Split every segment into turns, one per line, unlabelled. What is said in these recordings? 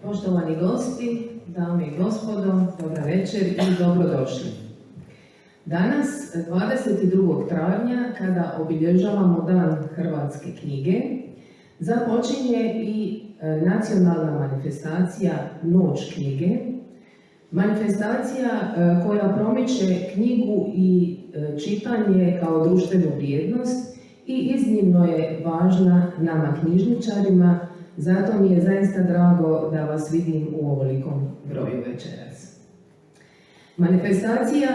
Poštovani gosti, dame i gospodo, dobra večer i dobrodošli. Danas, 22. travnja, kada obilježavamo Dan Hrvatske knjige, započinje i nacionalna manifestacija Noć knjige, manifestacija koja promiče knjigu i čitanje kao društvenu vrijednost i iznimno je važna nama knjižničarima, zato mi je zaista drago da vas vidim u ovolikom broju večeras. Manifestacija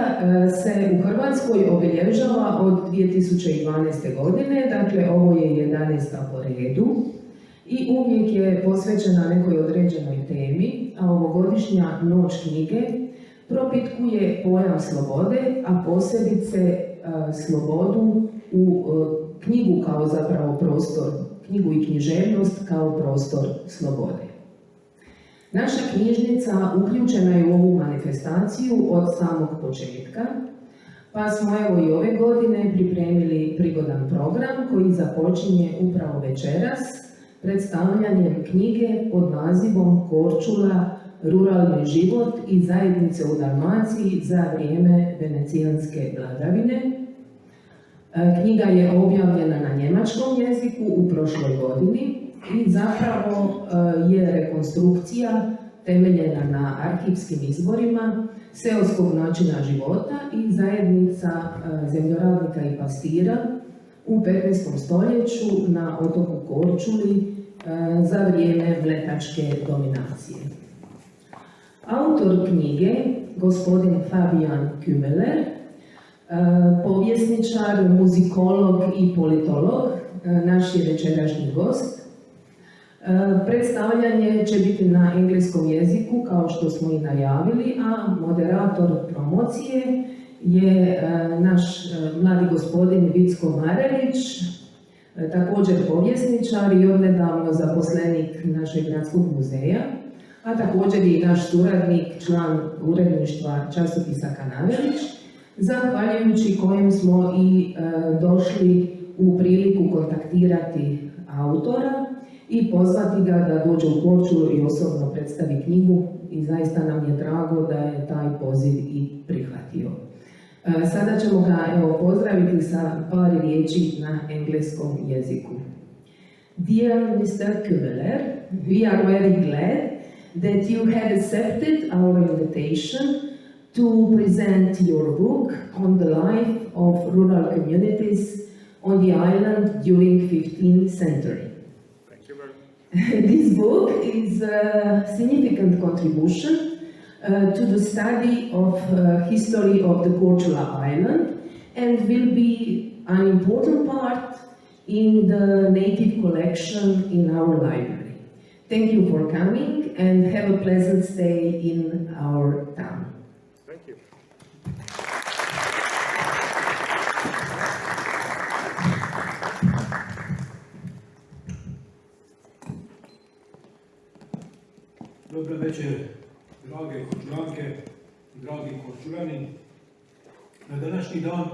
se u Hrvatskoj obilježava od 2012. godine, dakle ovo je 11. po redu i uvijek je posvećena nekoj određenoj temi, a ovogodišnja Noć knjige propitkuje pojam slobode, a posebice slobodu u knjigu kao zapravo prostor, knjigu i književnost kao prostor slobode. Naša knjižnica uključena je u ovu manifestaciju od samog početka, pa smo evo i ove godine pripremili prigodan program koji započinje upravo večeras predstavljanjem knjige pod nazivom KORČULA, ruralni život i zajednice u Dalmaciji za vrijeme Venecijanske vladavine. Knjiga je objavljena na njemačkom jeziku u prošloj godini i zapravo je rekonstrukcija temeljena na arhivskim izborima seoskog načina života i zajednica zemljoradnika i pastira u 15. stoljeću na otoku Korčuli za vrijeme mletačke dominacije. Autor knjige, gospodin Fabian Kümmeler, povjesničar, muzikolog i politolog, naš je večerašnji gost. Predstavljanje će biti na engleskom jeziku, kao što smo i najavili, a moderator promocije je naš mladi gospodin Vicko Marelić, također povjesničar i odnedavno zaposlenik našeg gradskog muzeja, a također i naš suradnik, član uredništva časopisa Kanavelić, zahvaljujući kojem smo i došli u priliku kontaktirati autora i pozvati ga da dođe u Korčulu i osobno predstavi knjigu i zaista nam je drago da je taj poziv i prihvatio. Sada ćemo ga pozdraviti sa par riječi na engleskom jeziku. Dear Mr. Kümmeler, we are very glad that you have accepted our invitation to present your book on the life of rural communities on the island during 15th century.
Thank you very much.
This book is a significant contribution to the study of history of the KORČULA island and will be an important part in the native collection in our library. Thank you for coming and have a pleasant stay in our town.
Thank you.
Dobro večer, drage korčulanke i dragi korčulani. Na današnji dan,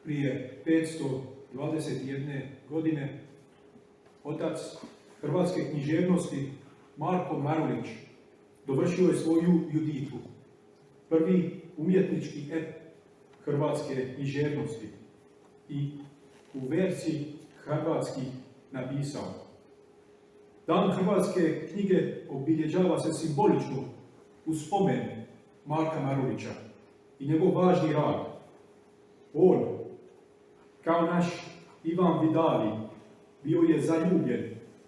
prije 521 godine, otac hrvatske književnosti Vicko Marelić dovršio je svoju Juditu, prvi umjetnički ep hrvatske književnosti i u verziji hrvatskih napisao. Dan hrvatske knjige obilježava se simbolično u spomen Marka Marelića i njegov važni rad. On, kao naš Ivan Vidali, bio je zaljubljen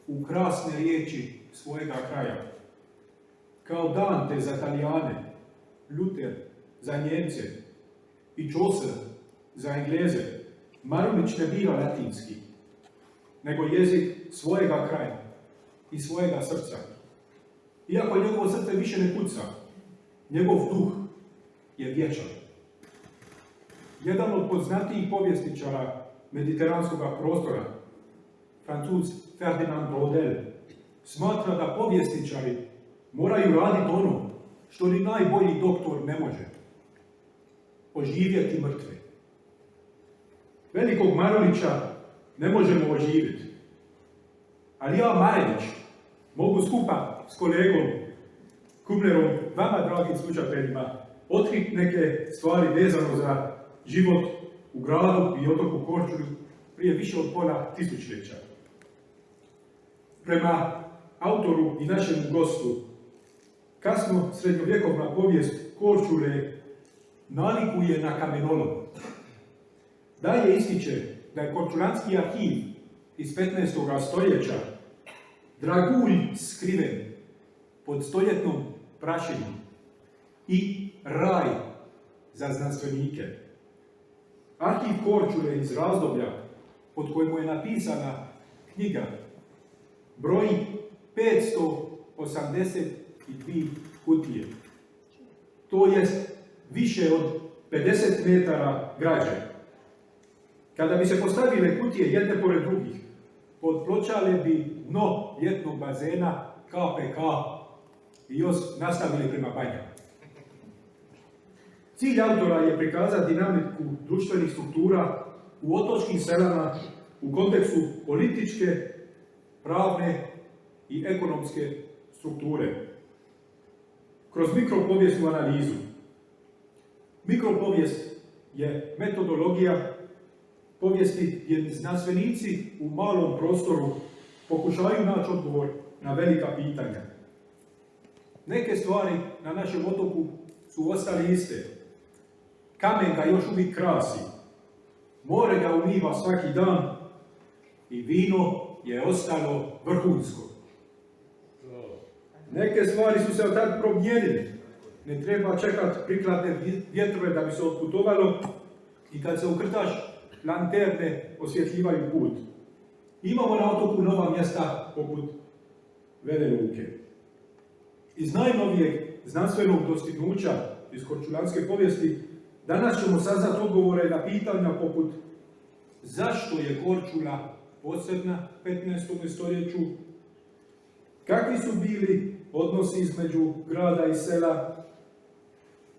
u krasne riječi svojega kraja. Kao Dante za Talijane, Luther za Njemce i Chaucer za Engleze, Marelić ne bira latinski, nego jezik svojega kraja i svojega srca. Iako njegovo srce više ne kuca, njegov duh je vječan. Jedan od poznatijih povjesničara mediteranskog prostora, Francuz Ferdinand Braudel, smatra da povjesničari moraju raditi ono što ni najbolji doktor ne može. Oživjeti mrtve. Velikog Marelića ne možemo oživjeti. Ali ja, Marelić, mogu skupa s kolegom Kümmelerom, vama dragim slušateljima, otkriti neke stvari vezano za život u gradu i otoku Korčuli prije više od pola tisućljeća. Prema autoru i našem gostu, kasno srednjovjekovna povijest Korčule nalikuje na kamenolom. Dalje ističe da je korčulanski arhiv iz 15. stoljeća dragulj skriven pod stoljetnom prašinom i raj za znanstvenike. Arhiv Korčule iz razdoblja pod kojemu je napisana knjiga broji 582 kutije. To jest više od 50 metara građe. Kada bi se postavile kutije jedne pored drugih, potpločale bi dno ljetnog bazena KPK i još nastavili prema banjama. Cilj autora je prikazati dinamiku društvenih struktura u otočkim selama u kontekstu političke, pravne i ekonomske strukture. Kroz mikropovijesnu analizu. Mikropovijest je metodologija povijesti gdje znanstvenici u malom prostoru pokušavaju naći odgovor na velika pitanja. Neke stvari na našem otoku su ostale iste. Kamen ga još uvijek krasi. More ga umiva svaki dan i vino je ostalo vrhunsko. Neke stvari su se od tad promijenile. Ne treba čekati prikladne vjetrove da bi se otputovalo i kad se ukrtaš, lanterne osvjetljivaju put. Imamo na otoku nova mjesta poput Vele Luke. Iz najnovijeg znanstvenog dostignuća iz korčulanske povijesti danas ćemo saznati odgovore na pitanja poput zašto je Korčula posebna u 15. stoljeću, kakvi su bili odnosi između grada i sela,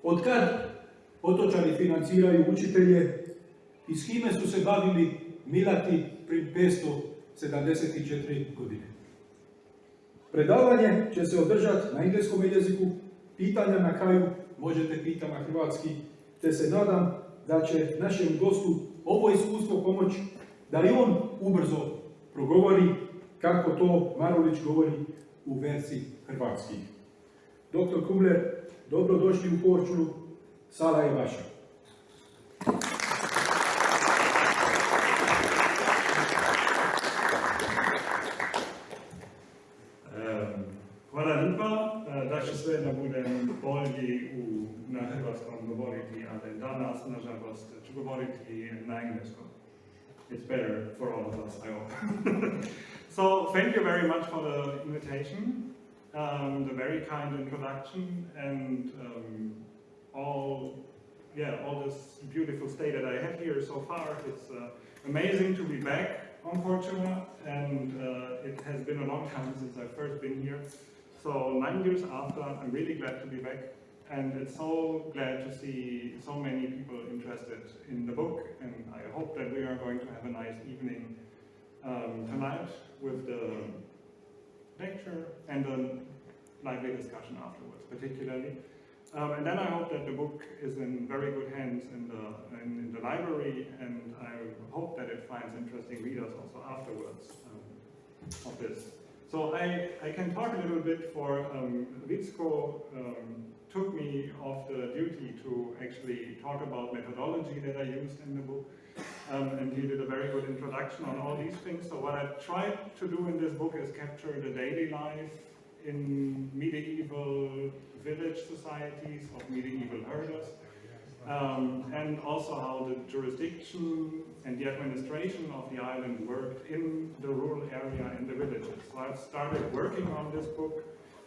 od kad otočani financiraju učitelje i s kime su se bavili Milati prije 574 godine. Predavanje će se održati na engleskom jeziku, pitanja na kraju možete pitati na hrvatski, te se nadam da će našem gostu ovo iskustvo pomoći da i on ubrzo progovori kako to Marelić govori u verziji hrvatski. Dr. Kümmeler, dobrodošli u Korčulu, sala je vaša.
Hvala lijepa, da ću sve da budem bolji na hrvatskom govoriti, ali danas, nažalost, ću govoriti na engleskom. It's better for all of us, I hope. So, thank you very much for the invitation, the very kind introduction, and all this beautiful stay that I had here so far. It's amazing to be back on Korčula, and it has been a long time since I've first been here. So 9 years after, I'm really glad to be back, and it's so glad to see so many people interested in the book, and I hope that we are going to have a nice evening tonight with the lecture and a lively discussion afterwards, particularly. And then I hope that the book is in very good hands in the library, and I hope that it finds interesting readers also afterwards of this. So I can talk a little bit for Vicko took me off the duty to actually talk about methodology that I used in the book, and he did a very good introduction on all these things. So what I tried to do in this book is capture the daily life in medieval village societies of medieval herders, and also how the jurisdiction and the administration of the island worked in the rural area and the villages. So I've started working on this book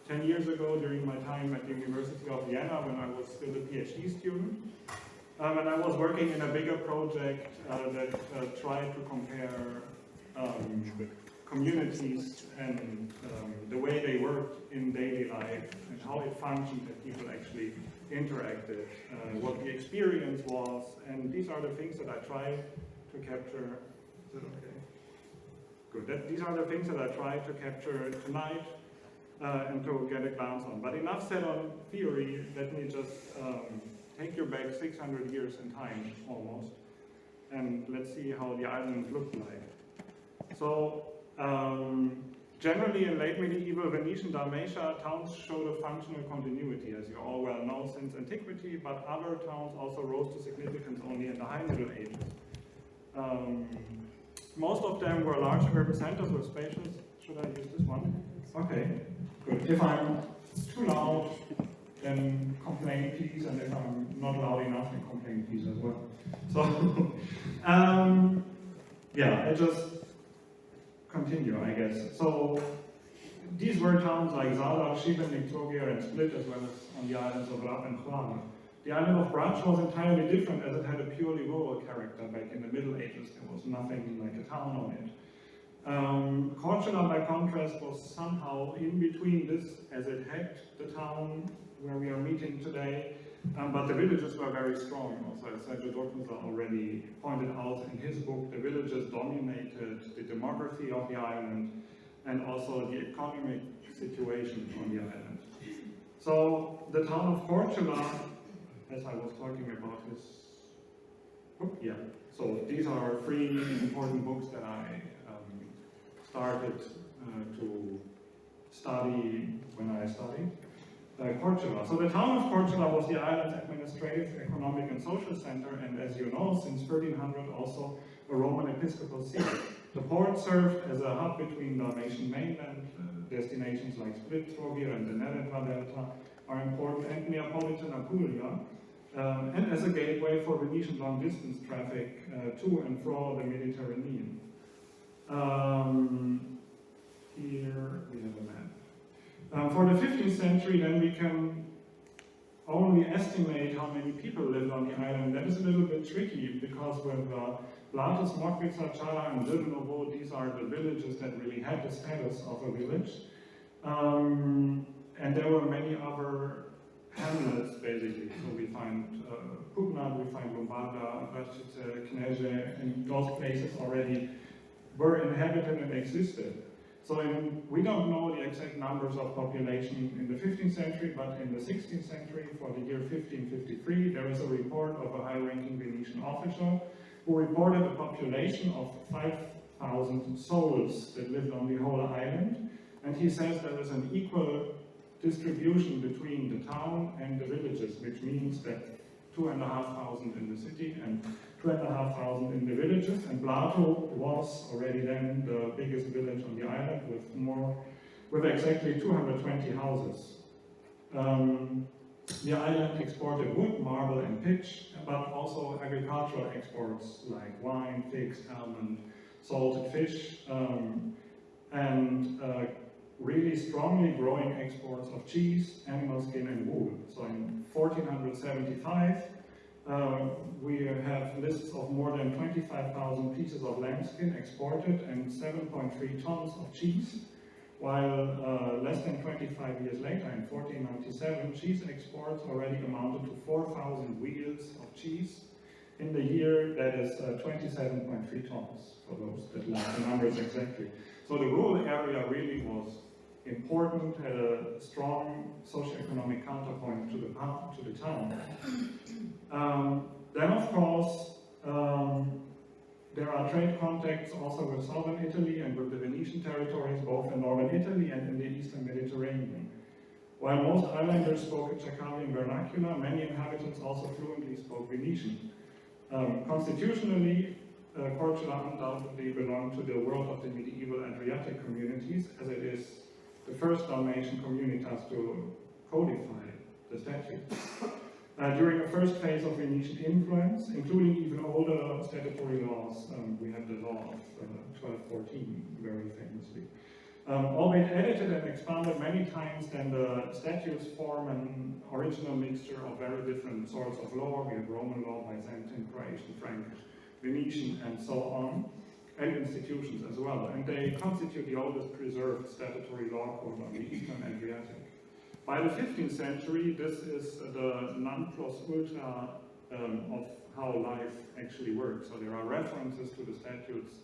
10 years ago during my time at the University of Vienna when I was still a PhD student. And I was working in a bigger project that tried to compare communities and the way they worked in daily life and how it functioned, that people actually interacted, what the experience was, and these are the things that I try to capture. Is it okay? Good. These are the things that I try to capture tonight and to get a glance on. But enough said on theory, let me just take you back 600 years in time, almost, and let's see how the islands looked like. So, generally in late medieval Venetian Dalmatia, towns showed a functional continuity, as you all well know, since antiquity, but other towns also rose to significance only in the High Middle Ages. Most of them were large urban centers with spacious. Should I use this one? Okay, good. If I'm too loud, then complain please, and if I'm not loud enough, then complain please as well. So, yeah, I just continue, I guess. So, these were towns like Zala, Šibenik, Trogir, and Split, as well as on the islands of Rab and Hvar. The island of Brač was entirely different, as it had a purely rural character. Back in the Middle Ages, there was nothing like a town on it. KORČULA, by contrast, was somehow in between this, as it had the town where we are meeting today, but the villages were very strong. Also, as Sergio Dortmund already pointed out in his book, the villages dominated the demography of the island and also the economic situation on the island. So, the town of KORČULA, as I was talking about, is, yeah. So these are 3 important books that I started to study when I studied KORČULA. So the town of KORČULA was the island's administrative, economic, and social center, and as you know, since 1300 also a Roman episcopal see. The port served as a hub between Dalmatian mainland destinations like Split, Trogir, and the Neretva Delta are important, and Neapolitan Apulia, and as a gateway for Venetian long-distance traffic to and from the Mediterranean. Here we have a map. For the 15th century, then we can only estimate how many people lived on the island. That is a little bit tricky, because with Blatus, Mokvica, Čara, and Žrnovo, these are the villages that really had the status of a village. And there were many other hamlets, basically. So we find Pugna, we find Lombarda, Račice, Knjiže, and those places already were inhabited and existed. So we don't know the exact numbers of population in the 15th century, but in the 16th century, for the year 1553, there is a report of a high-ranking Venetian official who reported a population of 5,000 souls that lived on the whole island. And he says there is an equal distribution between the town and the villages, which means that 2,500 in the city and 2,500 in the villages. And Blato was already then the biggest village on the island with exactly 220 houses. The island exported wood, marble, and pitch, but also agricultural exports like wine, figs, almond, salted fish, and really strongly growing exports of cheese, animal skin, and wool. So in 1475, we have lists of more than 25,000 pieces of lambskin exported and 7.3 tons of cheese, while less than 25 years later, in 1497, cheese exports already amounted to 4,000 wheels of cheese. In the year, that is 27.3 tons, for those that like the numbers exactly. So the rural area really was important, had a strong socioeconomic counterpoint to the town. Then, of course, there are trade contacts also with southern Italy and with the Venetian territories, both in northern Italy and in the eastern Mediterranean. While most islanders spoke a Chacalian vernacular, many inhabitants also fluently spoke Venetian. Constitutionally, KORČULA undoubtedly belonged to the world of the medieval Adriatic communities, as it is the first Dalmatian communitas to codify the statute. During the first phase of Venetian influence, including even older statutory laws, we have the law of 1214, very famously. Albeit edited and expanded many times, then the statutes form an original mixture of very different sorts of law. We have Roman law, Byzantine, Croatian, Frankish, Venetian, and so on, and institutions as well. And they constitute the oldest preserved statutory law code on the Eastern Adriatic. By the 15th century, this is the non plus ultra of how life actually works. So there are references to the statutes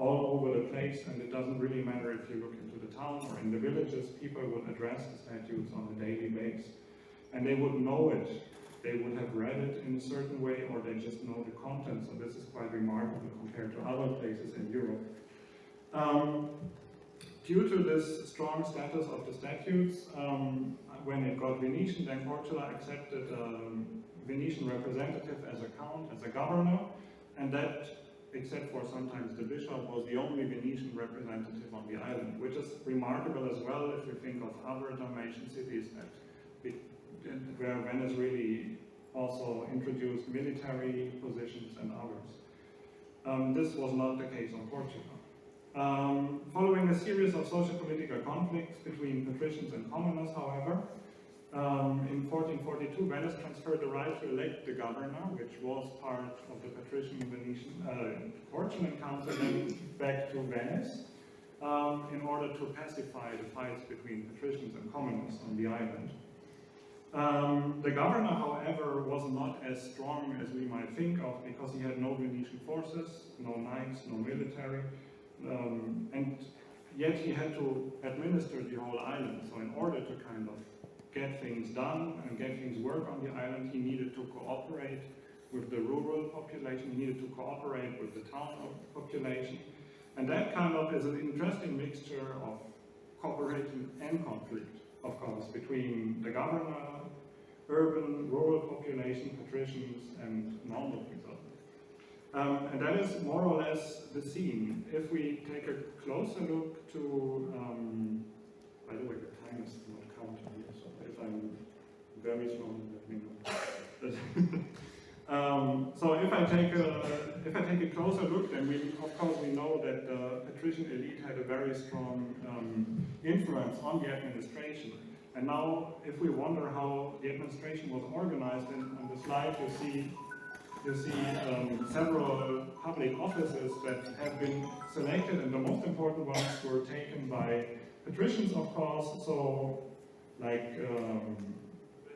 all over the place, and it doesn't really matter if you look into the town or in the villages. People would address the statutes on a daily basis, and they would know it. They would have read it in a certain way, or they just know the content. So this is quite remarkable compared to other places in Europe. Due to this strong status of the statutes, when it got Venetian, then KORČULA accepted a Venetian representative as a count, as a governor, and that, except for sometimes the bishop, was the only Venetian representative on the island, which is remarkable as well if you think of other Dalmatian cities where Venice really also introduced military positions and others. This was not the case on KORČULA. Following a series of social-political conflicts between patricians and commoners, however, in 1442 Venice transferred the right to elect the governor, which was part of the patrician Venetian KORČULan council, then back to Venice, in order to pacify the fights between patricians and commoners on the island. The governor, however, was not as strong as we might think of, because he had no Venetian forces, no knights, no military, and yet he had to administer the whole island. So in order to kind of get things done and get things work on the island, he needed to cooperate with the rural population, he needed to cooperate with the town population, and that kind of is an interesting mixture of cooperation and conflict, of course, between the governor, urban, rural population, patricians, and normal people. And that is more or less the scene. If we take a closer look to, by the way, the time is not counting here, so if I'm very slow, let me know. So if I take a closer look, then of course we know that the patrician elite had a very strong influence on the administration. And now, if we wonder how the administration was organized, on the slide you see several public offices that have been selected, and the most important ones were taken by patricians, of course. So, like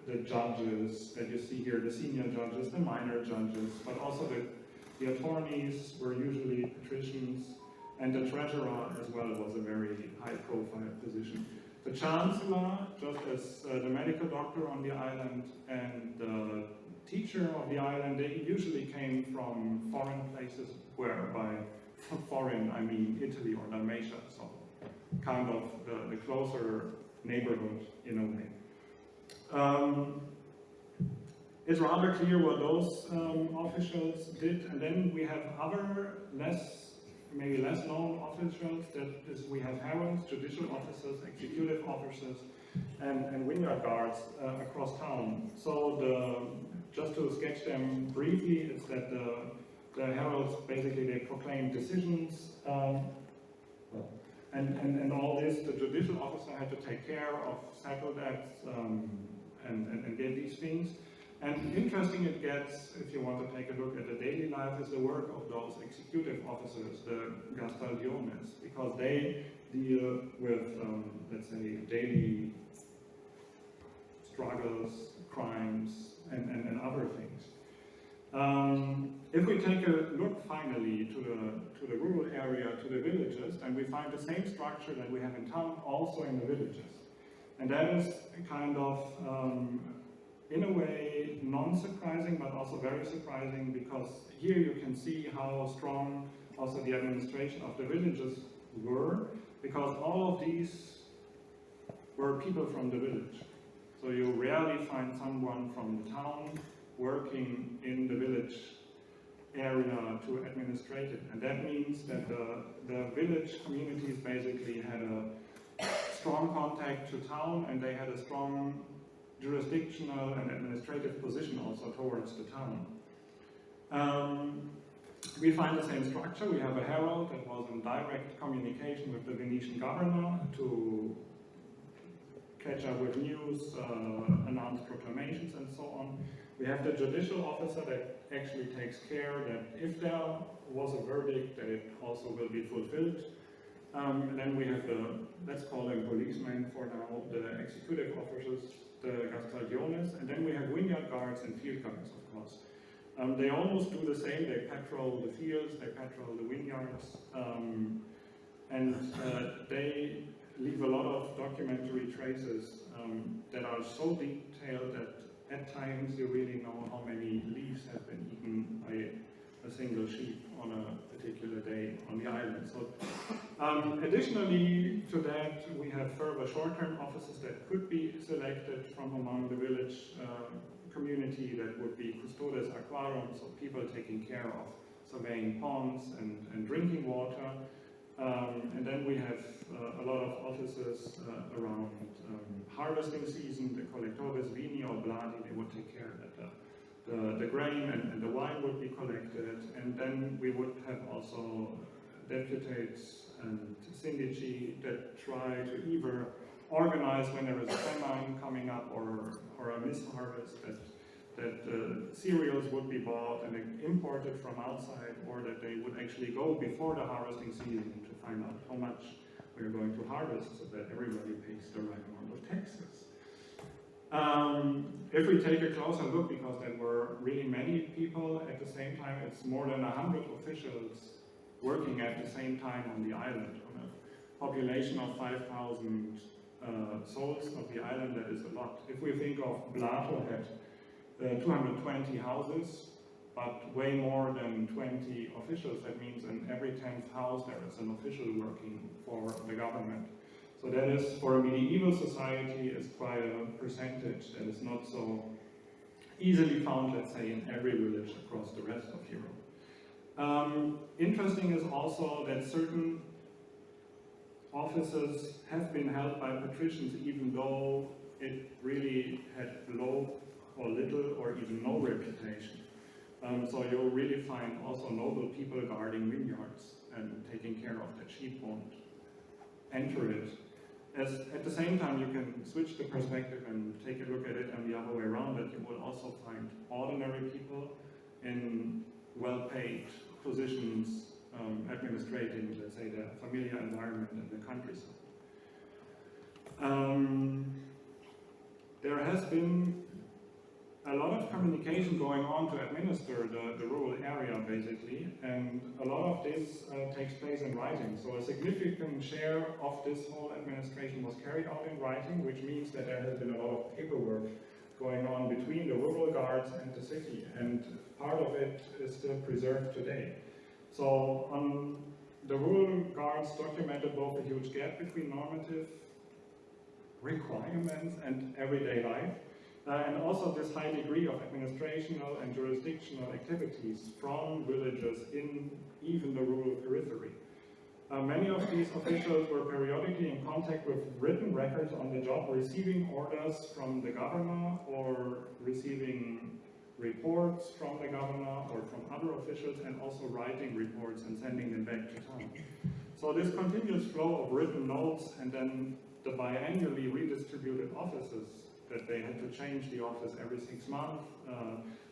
the judges that you see here, the senior judges, the minor judges, but also the attorneys were usually patricians, and the treasurer as well was a very high-profile position. The chancellor, just as the medical doctor on the island and the teacher of the island, they usually came from foreign places, where by foreign I mean Italy or Dalmatia, so kind of the closer neighborhood in a way. It's rather clear what those officials did, and then we have other maybe less known officials. That is, we have heralds, judicial officers, executive officers, and vineyard guards across town. So just to sketch them briefly, it's that the heralds basically they proclaim decisions, and all this the judicial officer had to take care of, settle debts, and get these things. And interesting it gets, if you want to take a look at the daily life, is the work of those executive officers, the gastaliones, because they deal with, let's say, daily struggles, crimes, and other things. If we take a look finally to the rural area, to the villages, then we find the same structure that we have in town also in the villages. And that is kind of, in a way, non-surprising, but also very surprising, because here you can see how strong also the administration of the villages were, because all of these were people from the village. So you rarely find someone from the town working in the village area to administrate it. And that means that the village communities basically had a strong contact to town, and they had a strong jurisdictional and administrative position also towards the town. We find the same structure. We have a herald that was in direct communication with the Venetian governor to catch up with news, announce proclamations, and so on. We have the judicial officer that actually takes care that if there was a verdict, that it also will be fulfilled. And then we have let's call them policemen for now, the executive officers, the gastaliones, and then we have vineyard guards and field guards, of course. They almost do the same. They patrol the fields, they patrol the vineyards, and they leave a lot of documentary traces that are so detailed that at times you really know how many leaves have been eaten by a single sheep on a particular day on the island. So, additionally to that, we have further short-term offices that could be selected from among the village community. That would be custodes aquarum, so people taking care of surveying ponds and drinking water. And then we have a lot of offices around harvesting season. The collectores vini or bladi, they would take care that the grain and the wine would be collected. And then we would have also deputates and syndici that try to either organize when there is a famine coming up or a misharvest, that cereals would be bought and imported from outside, or that they would actually go before the harvesting season to find out how much we're going to harvest so that everybody pays the right amount of taxes. If we take a closer look, because there were really many people at the same time, it's more than 100 officials working at the same time on the island. On a population of 5,000 souls of the island, that is a lot. If we think of Blato had 220 houses, but way more than 20 officials. That means in every 10th house there is an official working for the government. So that is, for a medieval society, is quite a percentage that is not so easily found, let's say, in every village across the rest of Europe. Interesting is also that certain offices have been held by patricians, even though it really had low or little or even no reputation. So you'll really find also noble people guarding vineyards and taking care of that sheep won't enter it. At the same time, you can switch the perspective and take a look at it and the other way around, that you will also find ordinary people in well-paid positions administrating, let's say, the familiar environment in the countryside. There has been a lot of communication going on to administer the rural area, basically, and a lot of this takes place in writing. So a significant share of this whole administration was carried out in writing, which means that there has been a lot of paperwork going on between the rural guards and the city, and part of it is still preserved today. So the rural guards documented both a huge gap between normative requirements and everyday life, and also this high degree of administrational and jurisdictional activities from villages in even the rural periphery. Many of these officials were periodically in contact with written records on the job, receiving orders from the governor or receiving reports from the governor or from other officials, and also writing reports and sending them back to town. So this continuous flow of written notes and then the biannually redistributed offices that they had to change the office every 6 months,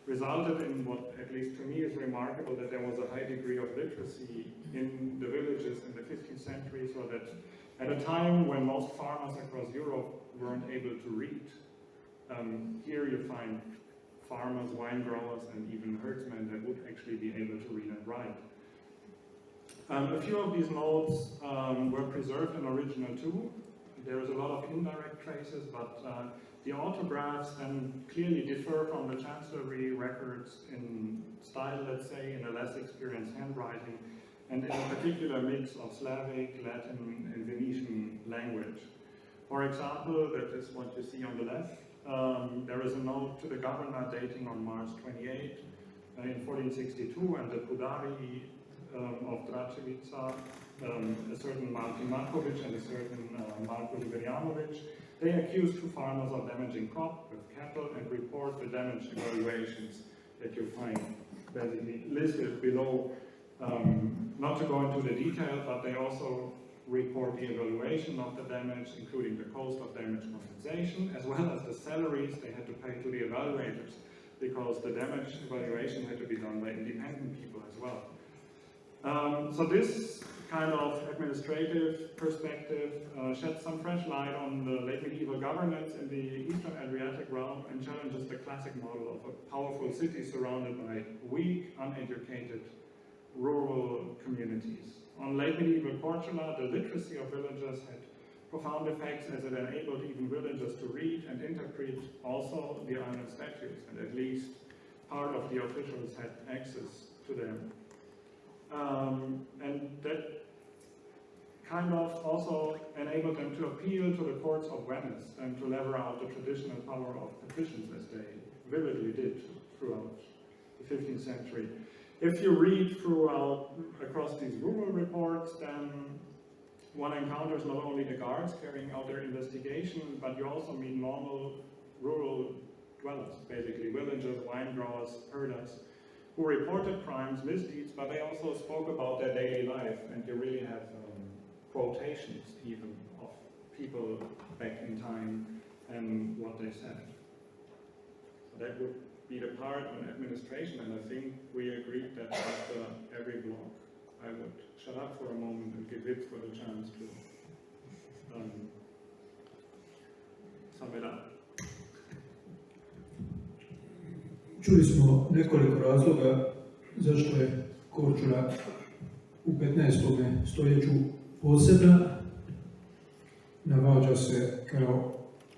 resulted in what, at least to me, is remarkable, that there was a high degree of literacy in the villages in the 15th century, so that at a time when most farmers across Europe weren't able to read, here you find farmers, wine growers, and even herdsmen that would actually be able to read and write. A few of these notes were preserved in original too. There is a lot of indirect traces, but the autographs then clearly differ from the chancellery records in style, let's say, in a less experienced handwriting, and in a particular mix of Slavic, Latin, and Venetian language. For example, that is what you see on the left. There is a note to the governor dating on March 28 in 1462, and the Pudari of Dracevica, a certain Martin Markovic and a certain Marko Liberjanovic, they accuse 2 farmers of damaging crop with cattle and report the damage evaluations that you find basically listed below. Not to go into the detail, but they also report the evaluation of the damage, including the cost of damage compensation, as well as the salaries they had to pay to the evaluators, because the damage evaluation had to be done by independent people as well. So this kind of administrative perspective, sheds some fresh light on the late medieval governance in the Eastern Adriatic realm and challenges the classic model of a powerful city surrounded by weak, uneducated, rural communities. On late medieval KORČULA, the literacy of villagers had profound effects as it enabled even villagers to read and interpret also the island statutes, and at least part of the officials had access to them. And that kind of also enabled them to appeal to the courts of Venice and to lever out the traditional power of patricians as they vividly did throughout the 15th century. If you read across these rural reports, then one encounters not only the guards carrying out their investigation, but you also meet normal rural dwellers, basically villagers, wine growers, herders, who reported crimes, misdeeds, but they also spoke about their daily life, and you really have quotations even of people back in time and what they said. So that would be the part on administration, and I think we agreed that after every block I would shut up for a moment and give Vicko the chance to sum it up.
Čuli smo nekoliko razloga zašto je KORČULA u 15. stoljeću posebna. Navađa se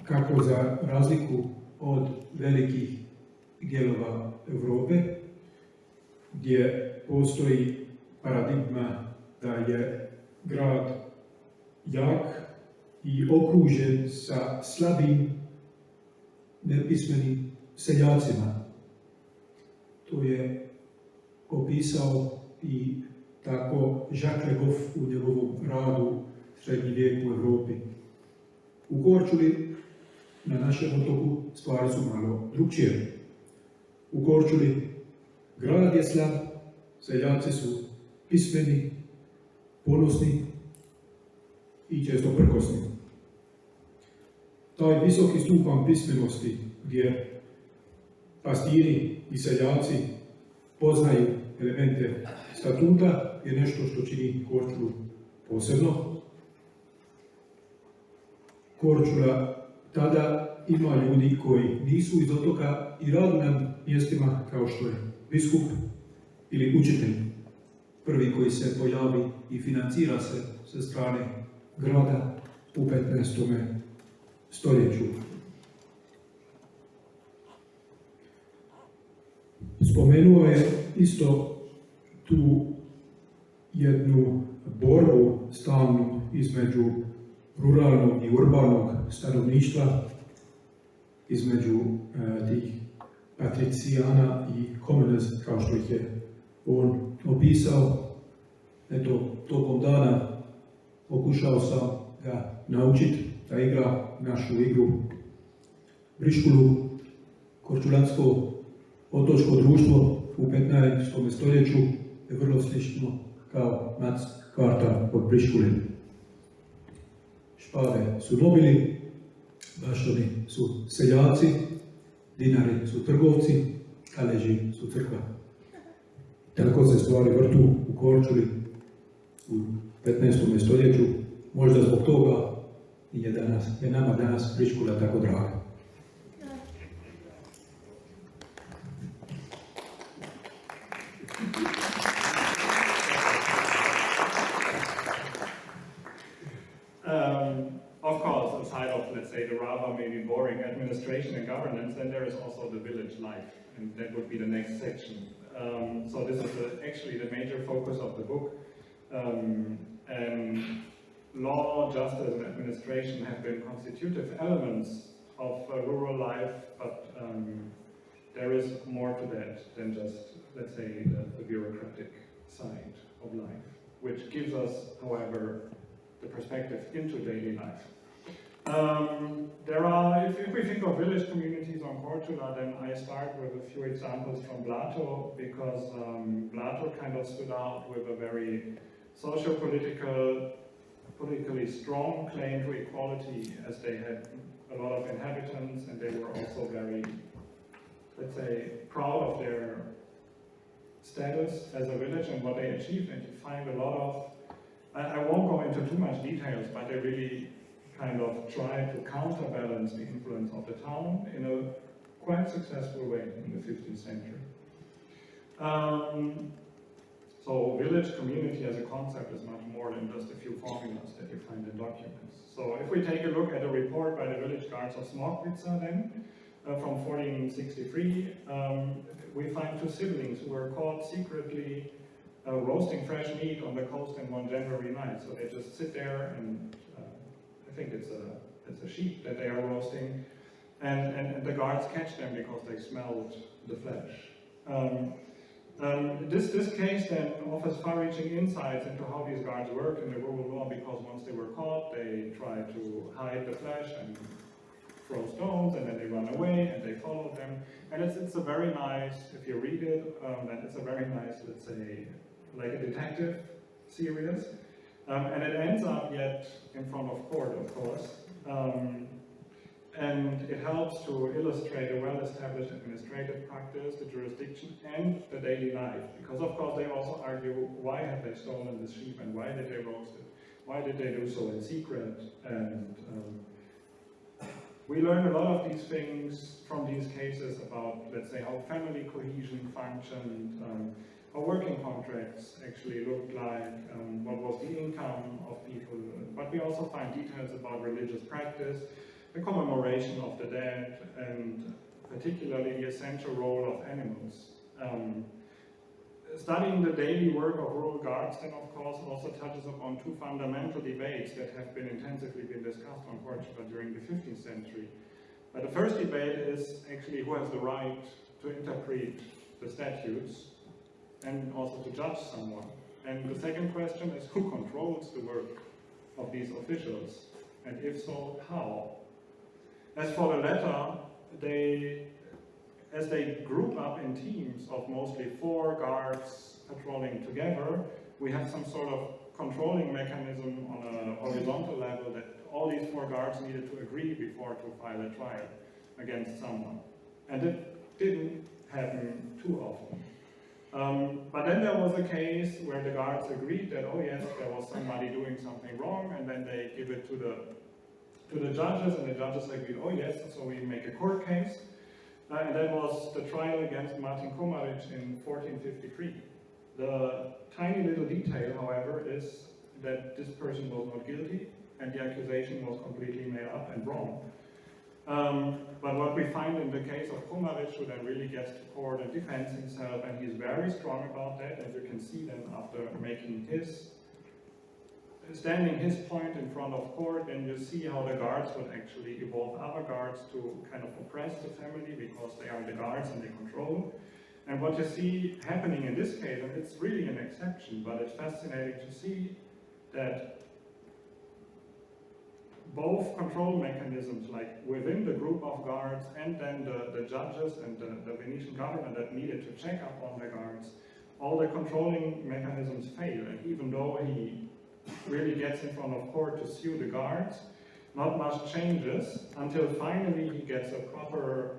kako za razliku od velikih dijelova Europe, gdje postoji paradigma da je grad jak i okružen sa slabim, nepismenim seljacima. To je opisao i tako Jacques Le Goff u njegovom radu Srednji vijek u Europi. U KORČULI, na našem otoku, stvari su malo drugčije. U KORČULI grad je slab, seljaci su pismeni, ponosni i često prkosni. Taj visoki stupanj pismenosti gdje pastiri i seljaci poznaju elemente statuta je nešto što čini KORČULu posebno. KORČULA tada ima ljudi koji nisu iz otoka i radu na mjestima kao što je biskup ili učitelj, prvi koji se pojavi i financira se sa strane grada u 15. stoljeću. Spomenuo je isto tu jednu borbu stalnu između ruralnog i urbanog stanovništva, između tih patricijana i commoners, kao što ih je on opisao. Eto, tokom dana pokušao sam ga naučiti da igra našu igru briškulu. Korčulansko otočko društvo u 15. stoljeću je vrlo slično kao nac kvarta od briškule. Špade su nobili, baštoni su seljaci, dinari su trgovci, kaleži su crkva. Tako se stvari vrtu u KORČULI u 15. stoljeću, možda zbog toga je nama danas briškula tako draga.
Of course, aside of, let's say, the rather maybe boring administration and governance, then there is also the village life, and that would be the next section. So this is actually the major focus of the book. And law, justice, and administration have been constitutive elements of rural life, but there is more to that than just, let's say, the bureaucratic side of life, which gives us, however, the perspective into daily life. If we think of village communities on KORČULA, then I start with a few examples from Blato, because Blato kind of stood out with a very politically strong claim to equality, as they had a lot of inhabitants and they were also very, let's say, proud of their status as a village and what they achieved, and you find a lot of I won't go into too much details, but they really kind of try to counterbalance the influence of the town in a quite successful way in the 15th century. So village community as a concept is much more than just a few formulas that you find in documents. So if we take a look at a report by the village guards of Smokvica then, from 1463, we find two siblings who were caught secretly roasting fresh meat on the coast in one January night. So they just sit there and I think it's a sheep that they are roasting, and the guards catch them because they smelled the flesh. This case then offers far-reaching insights into how these guards work in the rule of law, because once they were caught, they tried to hide the flesh and throw stones, and then they run away, and they follow them. And it's a very nice, if you read it, then it's a very nice, let's say, like a detective series. And it ends up yet in front of court, of course. And it helps to illustrate a well-established administrative practice, the jurisdiction, and the daily life. Because of course they also argue, why have they stolen the sheep, and why did they roast it? Why did they do so in secret? And we learn a lot of these things from these cases about, let's say, how family cohesion functioned, how working contracts actually looked like, what was the income of people. But we also find details about religious practice, the commemoration of the dead, and particularly the essential role of animals. Studying the daily work of rural guards then of course also touches upon two fundamental debates that have been intensively discussed on KORČULA during the 15th century. But the first debate is actually who has the right to interpret the statutes and also to judge someone. And the second question is who controls the work of these officials, and if so, how? As for the latter, as they group up in teams of mostly 4 guards patrolling together, we have some sort of controlling mechanism on a horizontal level that all these 4 guards needed to agree before to file a trial against someone. And it didn't happen too often. But then there was a case where the guards agreed that, oh yes, there was somebody doing something wrong, and then they give it to the judges, and the judges agreed, oh yes, so we make a court case. And that was the trial against Vicko Marelić in 1453. The tiny little detail, however, is that this person was not guilty, and the accusation was completely made up and wrong. But what we find in the case of Marelić, who then really gets to court and defends himself, and he's very strong about that, as you can see then after standing his point in front of court, and you see how the guards would actually evolve other guards to kind of oppress the family because they are the guards and they control. And what you see happening in this case, and it's really an exception, but it's fascinating to see that both control mechanisms, like within the group of guards and then the judges and the Venetian government that needed to check up on the guards, all the controlling mechanisms fail. And even though he really gets in front of court to sue the guards, not much changes until finally he gets a proper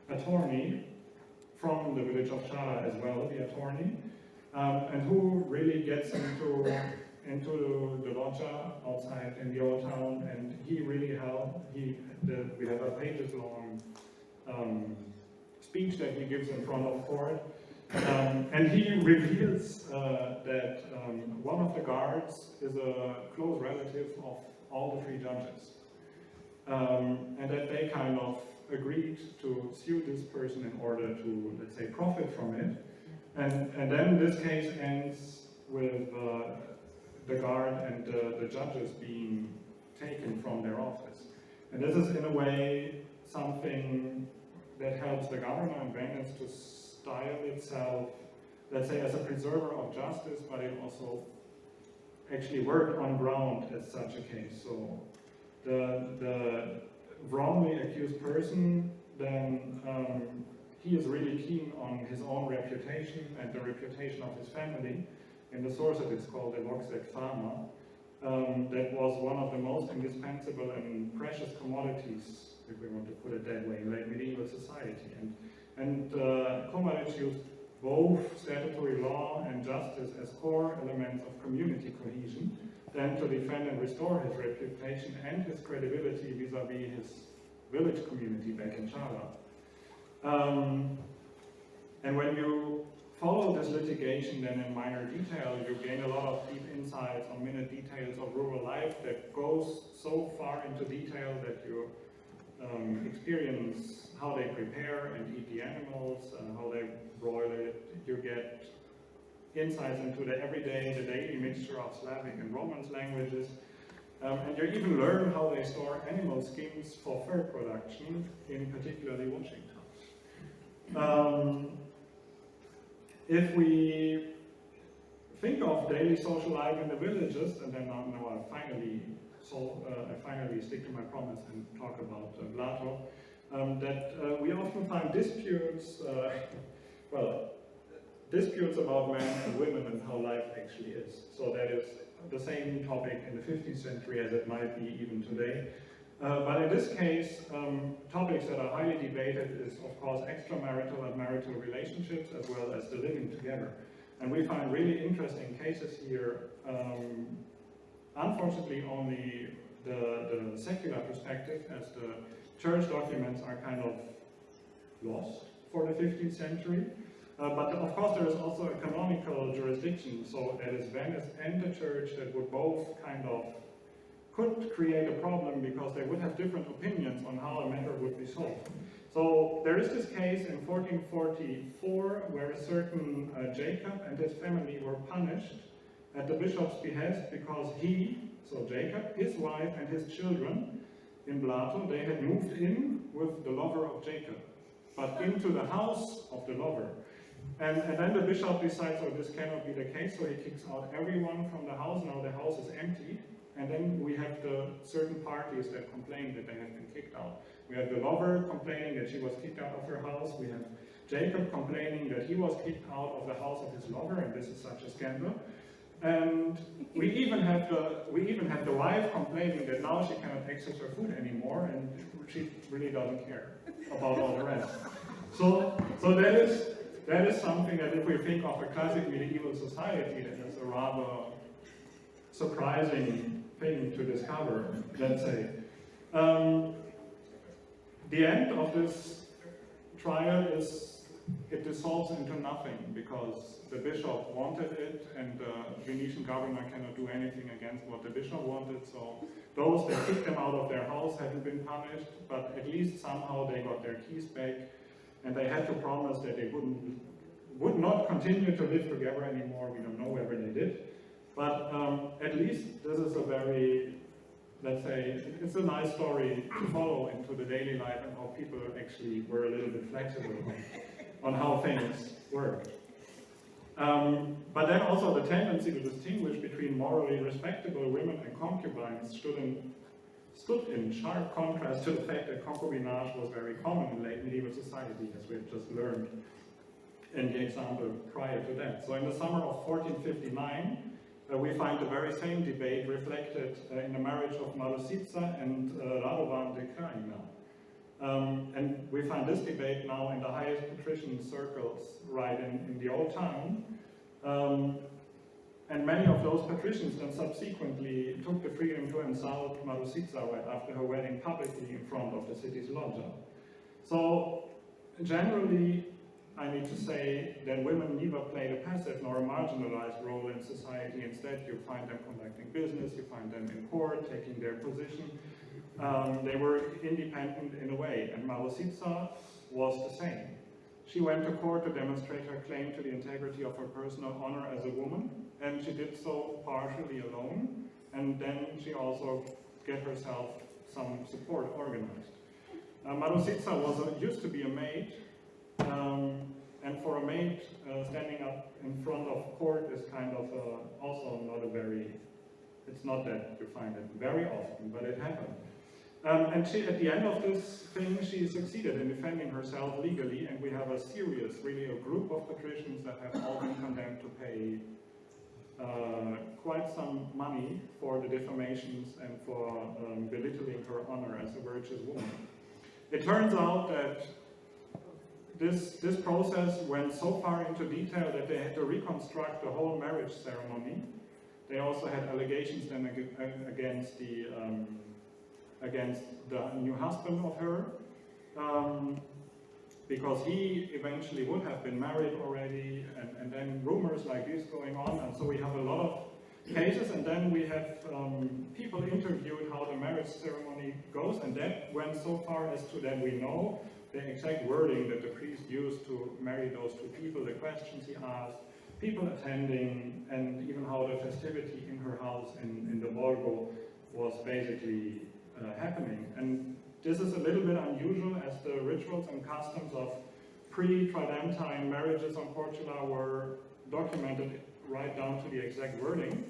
attorney from the village of Chara as well, the attorney, and who really gets into the loggia outside in the old town, and he really helped. We have a pages-long speech that he gives in front of court. And he reveals that one of the guards is a close relative of all the 3 judges. And that they kind of agreed to sue this person in order to, let's say, profit from it. And then this case ends with the guard and the judges being taken from their office. And this is in a way something that helps the governor in Venice to style itself, let's say, as a preserver of justice, but it also actually worked on ground as such a case. So the wrongly accused person, then he is really keen on his own reputation and the reputation of his family. In the source it's called the voxec fama. That was one of the most indispensable and precious commodities, if we want to put it that way, in late medieval society. And Marelić used both statutory law and justice as core elements of community cohesion, then to defend and restore his reputation and his credibility vis-à-vis his village community back in Chala. And when you follow this litigation then in minor detail, you gain a lot of deep insights on minute details of rural life that goes so far into detail that you experience how they prepare and eat the animals, how they broil it. You get insights into the everyday, the daily mixture of Slavic and Romance languages. And you even learn how they store animal skins for fur production, in particularly Washington. If we think of daily social life in the villages, and then now I finally stick to my promise and talk about Blato, that we often find disputes, disputes about men and women and how life actually is. So that is the same topic in the 15th century as it might be even today. But in this case, topics that are highly debated is, of course, extramarital and marital relationships as well as the living together. And we find really interesting cases here. Unfortunately, only the secular perspective, as the church documents are kind of lost for the 15th century. But of course, there is also a canonical jurisdiction, so that is Venice and the church that would both kind of could create a problem because they would have different opinions on how a matter would be solved. So there is this case in 1444 where a certain Jacob and his family were punished at the bishop's behest because he, so Jacob, his wife and his children in Blato, they had moved in with the lover of Jacob, but into the house of the lover. And then the bishop decides, oh, this cannot be the case, so he kicks out everyone from the house. Now the house is empty. And then we have the certain parties that complain that they have been kicked out. We have the lover complaining that she was kicked out of her house. We have Jacob complaining that he was kicked out of the house of his lover, and this is such a scandal. And we even have the wife complaining that now she cannot access her food anymore, and she really doesn't care about all the rest. So that is something that if we think of a classic medieval society, that is a rather surprising thing to discover, let's say. The end of this trial is, it dissolves into nothing because the bishop wanted it and the Venetian governor cannot do anything against what the bishop wanted, so those that kicked them out of their house haven't been punished, but at least somehow they got their keys back and they had to promise that they would not continue to live together anymore. We don't know whether they did. But at least this is a very, let's say, it's a nice story to follow into the daily life and how people actually were a little bit flexible on how things worked. But then also the tendency to distinguish between morally respectable women and concubines stood in sharp contrast to the fact that concubinage was very common in late medieval society, as we have just learned in the example prior to that. So in the summer of 1459, we find the very same debate reflected in the marriage of Marusitsa and Radovan de Kraina. And we find this debate now in the highest patrician circles right in the old town. And many of those patricians then subsequently took the freedom to insult Marusitsa right after her wedding publicly in front of the city's loggia. So generally, I need to say that women neither played a passive nor a marginalized role in society. Instead, you find them conducting business, you find them in court, taking their position. They were independent in a way, and Marusitsa was the same. She went to court to demonstrate her claim to the integrity of her personal honor as a woman, and she did so partially alone, and then she also got herself some support organized. Marusitsa used to be a maid, and for a maid, standing up in front of court is kind of also not a very, it's not that you find it very often, but it happened. And she, at the end of this thing, she succeeded in defending herself legally, and we have a series, really a group of patricians that have all been condemned to pay quite some money for the defamations and for belittling her honor as a virtuous woman. It turns out that this process went so far into detail that they had to reconstruct the whole marriage ceremony. They also had allegations then against the new husband of her, because he eventually would have been married already, and then rumors like this going on, and so we have a lot of cases, and then we have people interviewed how the marriage ceremony goes, and that went so far as to that we know the exact wording that the priest used to marry those two people, the questions he asked, people attending, and even how the festivity in her house in the Borgo was basically happening. And this is a little bit unusual, as the rituals and customs of pre-Tridentine marriages on KORČULA were documented right down to the exact wording.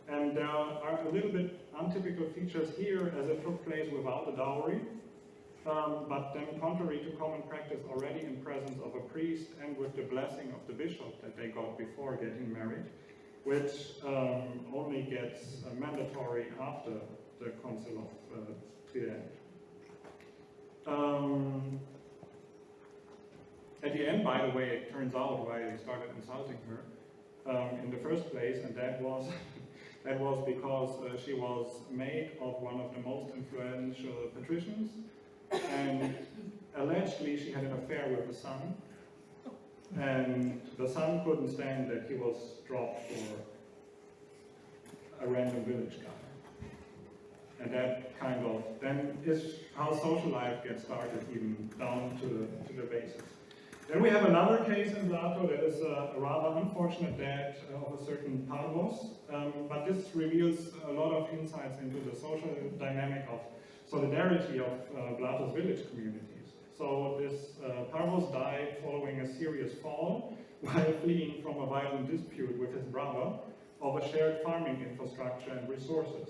And there are a little bit untypical features here, as it took place without a dowry, but then contrary to common practice, already in presence of a priest and with the blessing of the bishop that they got before getting married, which only gets mandatory after the Council of Trident. At the end, by the way, it turns out why they started insulting her in the first place, and that was because she was maid of one of the most influential patricians, and allegedly she had an affair with the son, and the son couldn't stand that he was dropped for a random village guy. And that kind of then is how social life gets started, even down to the basics. Then we have another case in Blato that is a rather unfortunate death of a certain Parvos, but this reveals a lot of insights into the social dynamic of solidarity of Blato's village communities. So this Parvos died following a serious fall while fleeing from a violent dispute with his brother over shared farming infrastructure and resources.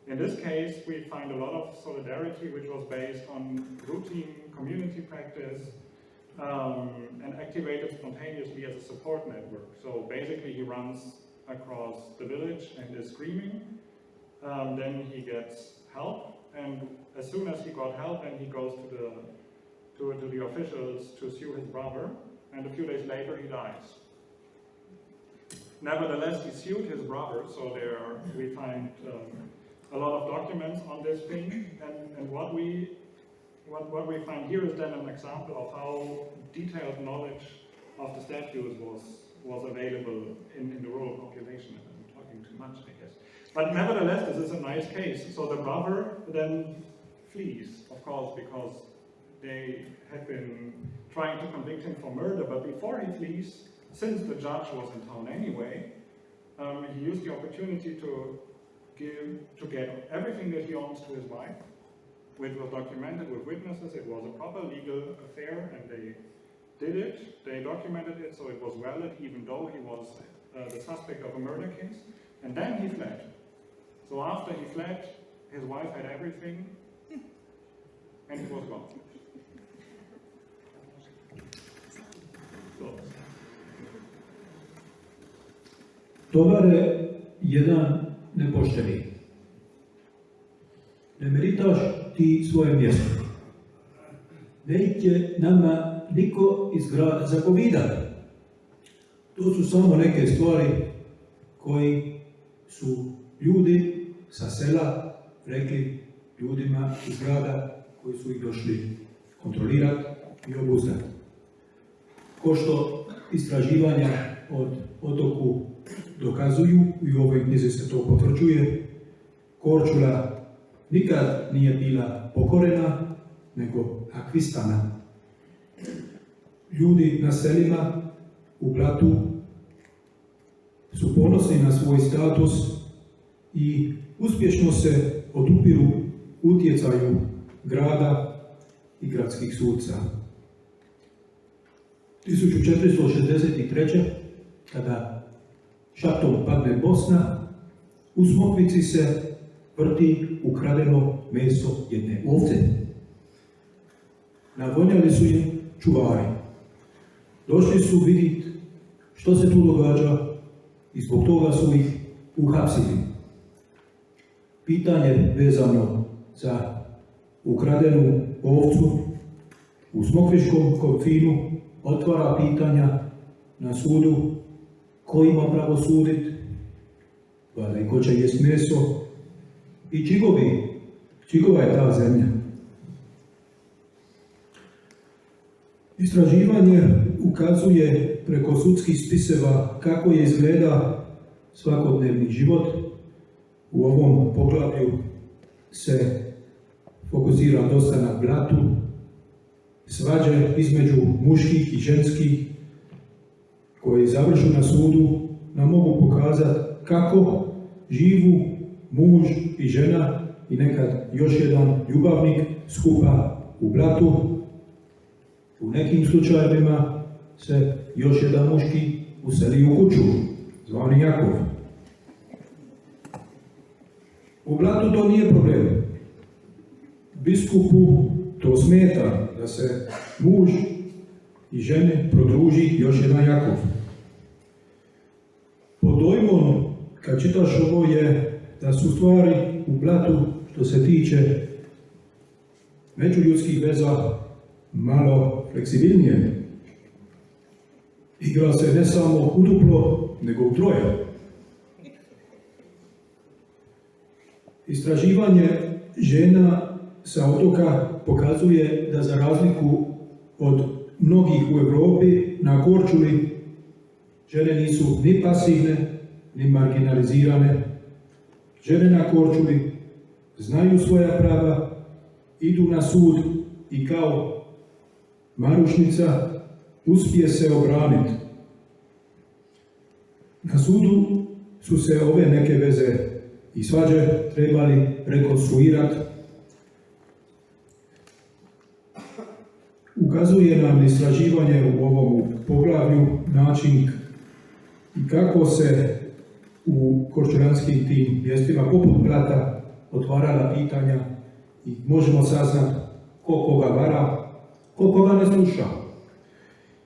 In this case, we find a lot of solidarity which was based on routine community practice and activated spontaneously as a support network. So basically he runs across the village and is screaming, then he gets help, and as soon as he got help, then he goes to the officials to sue his brother, and a few days later he dies. Nevertheless, he sued his brother, so there we find a lot of documents on this thing, and what we find here is then an example of how detailed knowledge of the statues was available in the rural population. I'm talking too much, I guess. But nevertheless, this is a nice case. So the brother then flees, of course, because they had been trying to convict him for murder, but before he flees, since the judge was in town anyway, he used the opportunity to get everything that he owns to his wife, which was documented with witnesses. It was a proper legal affair, and they did it. They documented it, so it was valid, even though he was the suspect of a murder case. And then he fled. So after he fled, his wife had everything, and he was gone.
Tovare jedan nepošteni. Ne meritaš ti svoje mjesto. Neće nama niko iz grada zapovijedati. To su samo neke stvari koji su ljudi sa sela rekli ljudima iz grada koji su ih došli kontrolirati i obuzdati. Ko što istraživanja od otoku dokazuju, i u ovoj knjizi se to potvrđuje, KORČULA nikad nije bila pokorena, nego akvistana. Ljudi na selima u Blatu su ponosni na svoj status i uspješno se odupiru utjecaju grada i gradskih suca. 1463. kada šaptom padne Bosna, u Smokvici se vrti ukradeno meso jedne ovce. Navonjali su im čuvari. Došli su vidjeti što se tu događa i zbog toga su ih uhapsili. Pitanje vezano za ukradenu ovcu u Smokvičkom konfinu otvara pitanja na sudu ko ima pravo suditi, valjda i ko će jest meso i čigova je ta zemlja. Istraživanje ukazuje preko sudskih spiseva kako je izgleda svakodnevni život. U ovom poglavlju se fokusira dosta na blatu, svađe između muških i ženskih koji završu na sudu nam mogu pokazati kako živu muž i žena i nekad još jedan ljubavnik skupa u blatu. U nekim slučajevima se još jedan muški useli u kuću, zvani Jakov. U blatu to nije problem. Biskupu to smeta da se muž i žene prodruži još jedan Jakov. Pod dojmom, kad čitaš ovo, je da su stvari u blatu, što se tiče međuljudskih veza, malo fleksibilnije. Igra se ne samo u duplo, nego u troje. Istraživanje žena sa otoka pokazuje da za razliku od mnogih u Europi na Korčuli žene nisu ni pasivne, ni marginalizirane. Žene na Korčuli znaju svoja prava, idu na sud i kao Marušnica uspije se obraniti. Na sudu su se ove neke veze i svađe trebali rekonstruirati. Ukazuje nam istraživanje u ovom poglavlju način i kako se u korčulanskim tim mjestima poput blata otvarala pitanja i možemo saznati ko koga vara, ko koga ne sluša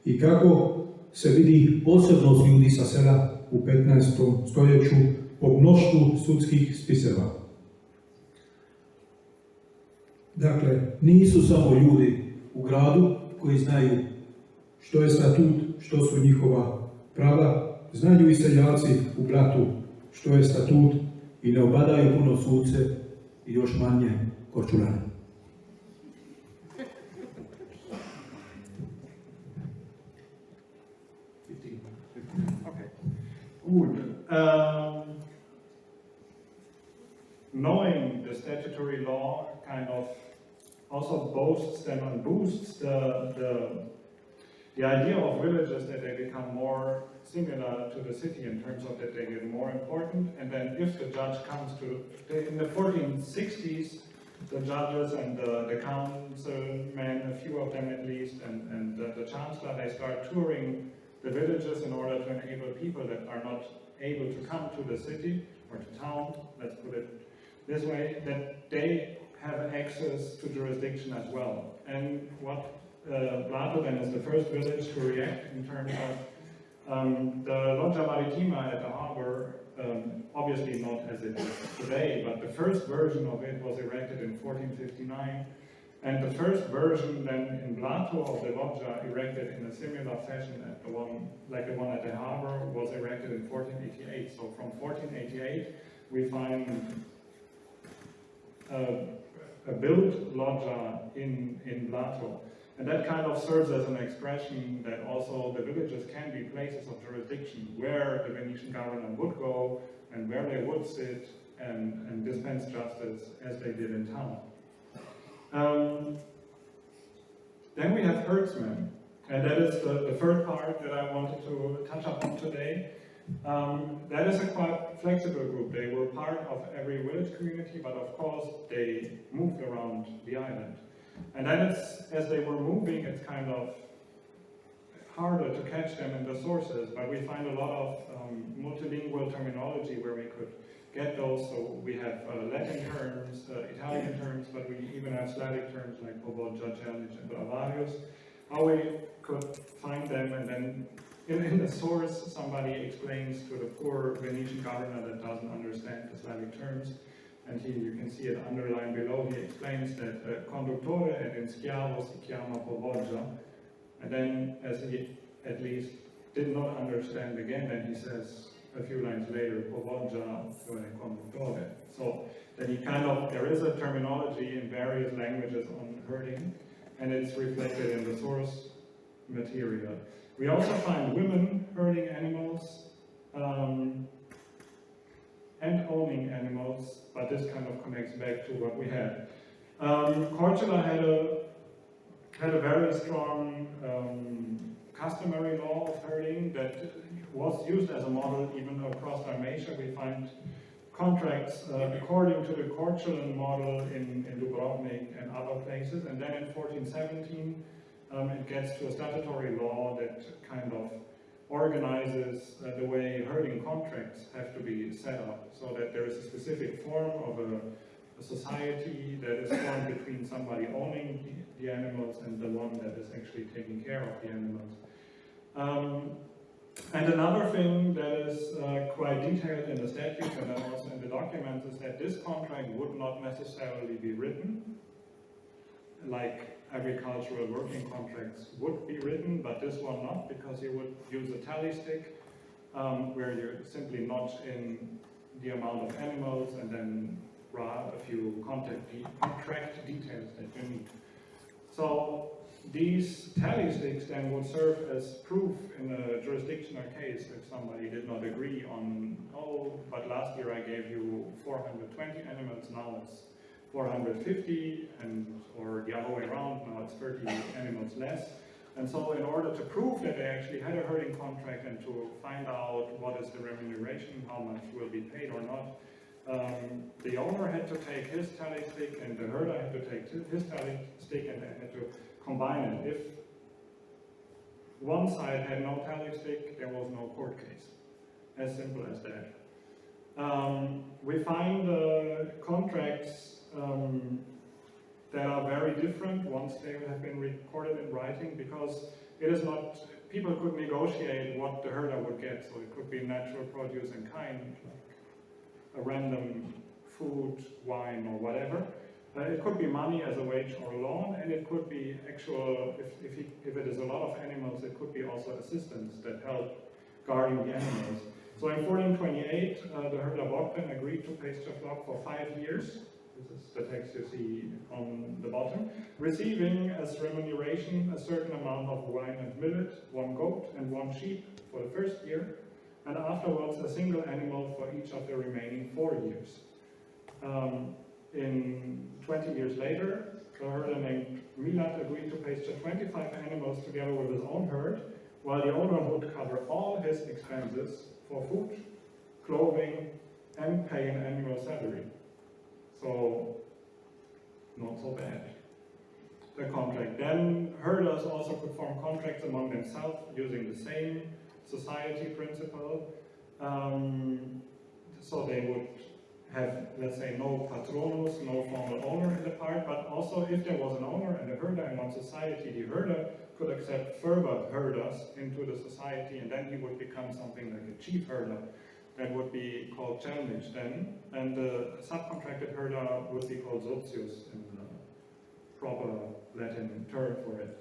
i kako se vidi posebnost ljudi sa sela u 15. stoljeću po mnoštvu sudskih spiseva. Dakle, nisu samo ljudi u gradu koji znaju što je statut, što su njihova prava, znaju i seljaci u blatu što je statut i ne obadaju puno suce i još manje Korčulane.
Okay. Gut. Knowing the statutory law kind of also boasts them and boosts the idea of villages that they become more similar to the city in terms of that they get more important. And then if the judge comes to, in the 1460s, the judges and the councilmen, a few of them at least, and the chancellor, they start touring the villages in order to enable people that are not able to come to the city or to town, let's put it this way, that they have access to jurisdiction as well. And what Blato then is the first village to react in terms of the Loggia Marittima at the harbor, obviously not as it is today, but the first version of it was erected in 1459. And the first version then in Blato of the loggia, erected in a similar fashion at the one, like the one at the harbor, was erected in 1488. So from 1488 we find a built loggia in Blato. And that kind of serves as an expression that also the villages can be places of jurisdiction where the Venetian governor would go and where they would sit and dispense justice as they did in town. Then we have herdsmen, and that is the third part that I wanted to touch upon today. That is a quite flexible group. They were part of every village community, but of course they moved around the island. And then as they were moving, it's kind of harder to catch them in the sources, but we find a lot of multilingual terminology where we could get those. So we have Latin terms, Italian terms, but we even have Slavic terms like Povodom Noći and Bravarius. How we could find them, and then in the source somebody explains to the poor Venetian governor that doesn't understand the Slavic terms, and you can see it underlined below. He explains that conduttore ed in schiavo si chiama Povodja, And then, as he at least did not understand again, then he says a few lines later, so that he kind of, there is a terminology in various languages on herding, and it's reflected in the source material. We also find women herding animals and owning animals, but this kind of connects back to what we had. KORČULA had a very strong customary law of herding that was used as a model even across Dalmatia. We find contracts according to the KORČULan model in Dubrovnik and other places, and then in 1417 it gets to a statutory law that kind of organizes the way herding contracts have to be set up, so that there is a specific form of a society that is formed between somebody owning the animals and the one that is actually taking care of the animals. And another thing that is quite detailed in the statutes and then also in the documents is that this contract would not necessarily be written, like agricultural working contracts would be written, but this one not, because you would use a tally stick where you simply notch in the amount of animals and then draw a few contract details that you need. So these tally sticks then would serve as proof in a jurisdictional case if somebody did not agree on, oh, but last year I gave you 420 animals, now it's 450, and or the other way around, now it's 30 animals less. And so in order to prove that they actually had a herding contract and to find out what is the remuneration, how much will be paid or not, the owner had to take his tally stick and the herder had to take his tally stick, and they had to combine it. If one side had no tally stick, there was no court case. As simple as that. We find contracts that are very different once they have been recorded in writing, because it is not, people could negotiate what the herder would get, so it could be natural produce in kind, like a random food, wine, or whatever. It could be money as a wage or a loan, and it could be actual, if it is a lot of animals, it could be also assistance that help guarding the animals. So in 1428, the herder Bogdan agreed to pay Steflok for 5 years. This is the text you see on the bottom, receiving as remuneration a certain amount of wine and millet, 1 goat and 1 sheep for the first year, and afterwards a single animal for each of the remaining 4 years. In 20 years later, the herder named Milat agreed to pay 25 animals together with his own herd, while the owner would cover all his expenses for food, clothing, and pay an annual salary. So, not so bad, the contract. Then herders also could form contracts among themselves using the same society principle. So they would have, let's say, no patronus, no formal owner in the part, but also if there was an owner and a herder in one society, the herder could accept further herders into the society, and then he would become something like a chief herder. That would be called czelnic then, and the subcontracted herder would be called socius in the proper Latin term for it.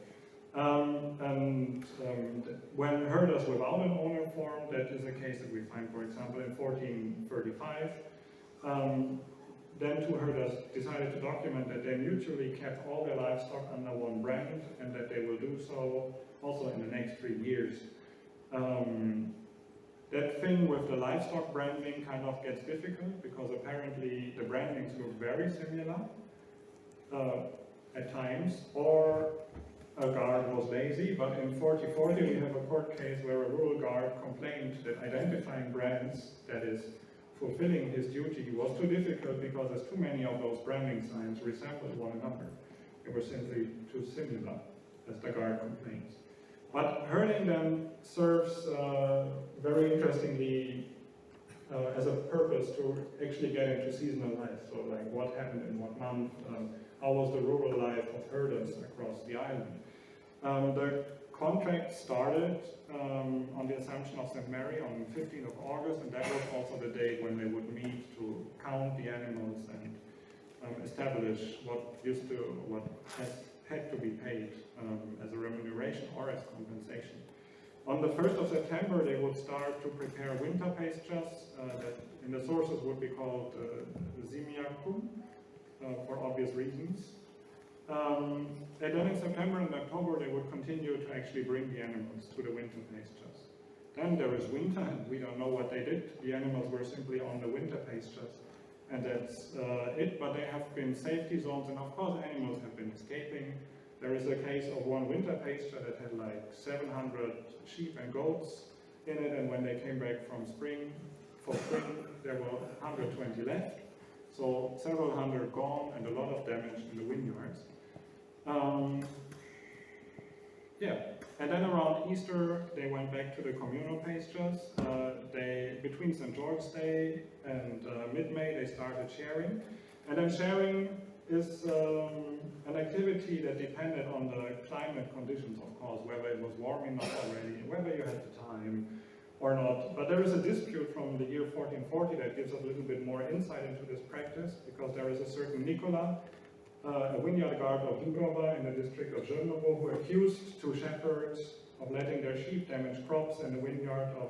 When herders without an owner formed, that is a case that we find, for example, in 1435. Then 2 herders decided to document that they mutually kept all their livestock under one brand, and that they will do so also in the next 3 years. That thing with the livestock branding kind of gets difficult, because apparently the brandings look very similar at times, or a guard was lazy, but in 4040 we have a court case where a rural guard complained that identifying brands, that is, fulfilling his duty, was too difficult because as too many of those branding signs resembled one another. They were simply too similar, as the guard complains. But herding then serves very interestingly as a purpose to actually get into seasonal life. So like what happened in what month, how was the rural life of herders across the island. The contract started on the Assumption of St. Mary on 15th of August, and that was also the date when they would meet to count the animals and establish what had to be paid as a remuneration or as compensation. On the 1st of September, they would start to prepare winter pastures that in the sources would be called zimiakum, for obvious reasons. And then in September and October, they would continue to actually bring the animals to the winter pastures. Then there is winter, and we don't know what they did. The animals were simply on the winter pastures, and that's it. But there have been safety zones, and of course animals have been escaping. There is a case of one winter pasture that had like 700 sheep and goats in it, and when they came back from spring, there were 120 left. So several hundred gone and a lot of damage in the vineyards. And then around Easter, they went back to the communal pastures. Between St. George's Day and mid-May, they started sharing. And then sharing is an activity that depended on the climate conditions, of course, whether it was warm enough already, whether you had the time or not. But there is a dispute from the year 1440 that gives us a little bit more insight into this practice, because there is a certain Nicola, a vineyard guard of Dubrova in the district of Chernobyl, who accused two shepherds of letting their sheep damage crops in the vineyard of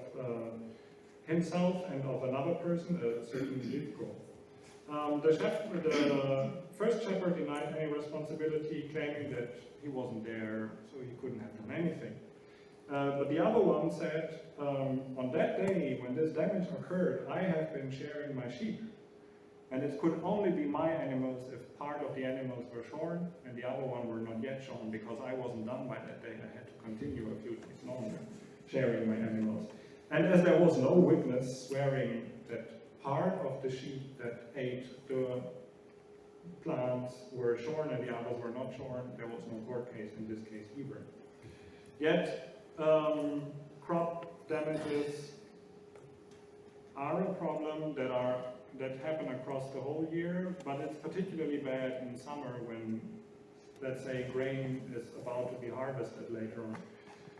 himself and of another person, a certain Vicko. The first shepherd denied any responsibility, claiming that he wasn't there, so he couldn't have done anything. But the other one said, on that day when this damage occurred, I have been sharing my sheep. And it could only be my animals if part of the animals were shorn and the other one were not yet shorn, because I wasn't done by that day. I had to continue a few days longer sharing my animals. And as there was no witness swearing that part of the sheep that ate the plants were shorn and the others were not shorn, there was no court case in this case either. Yet, crop damages are a problem that happen across the whole year, but it's particularly bad in summer when, let's say, grain is about to be harvested later on.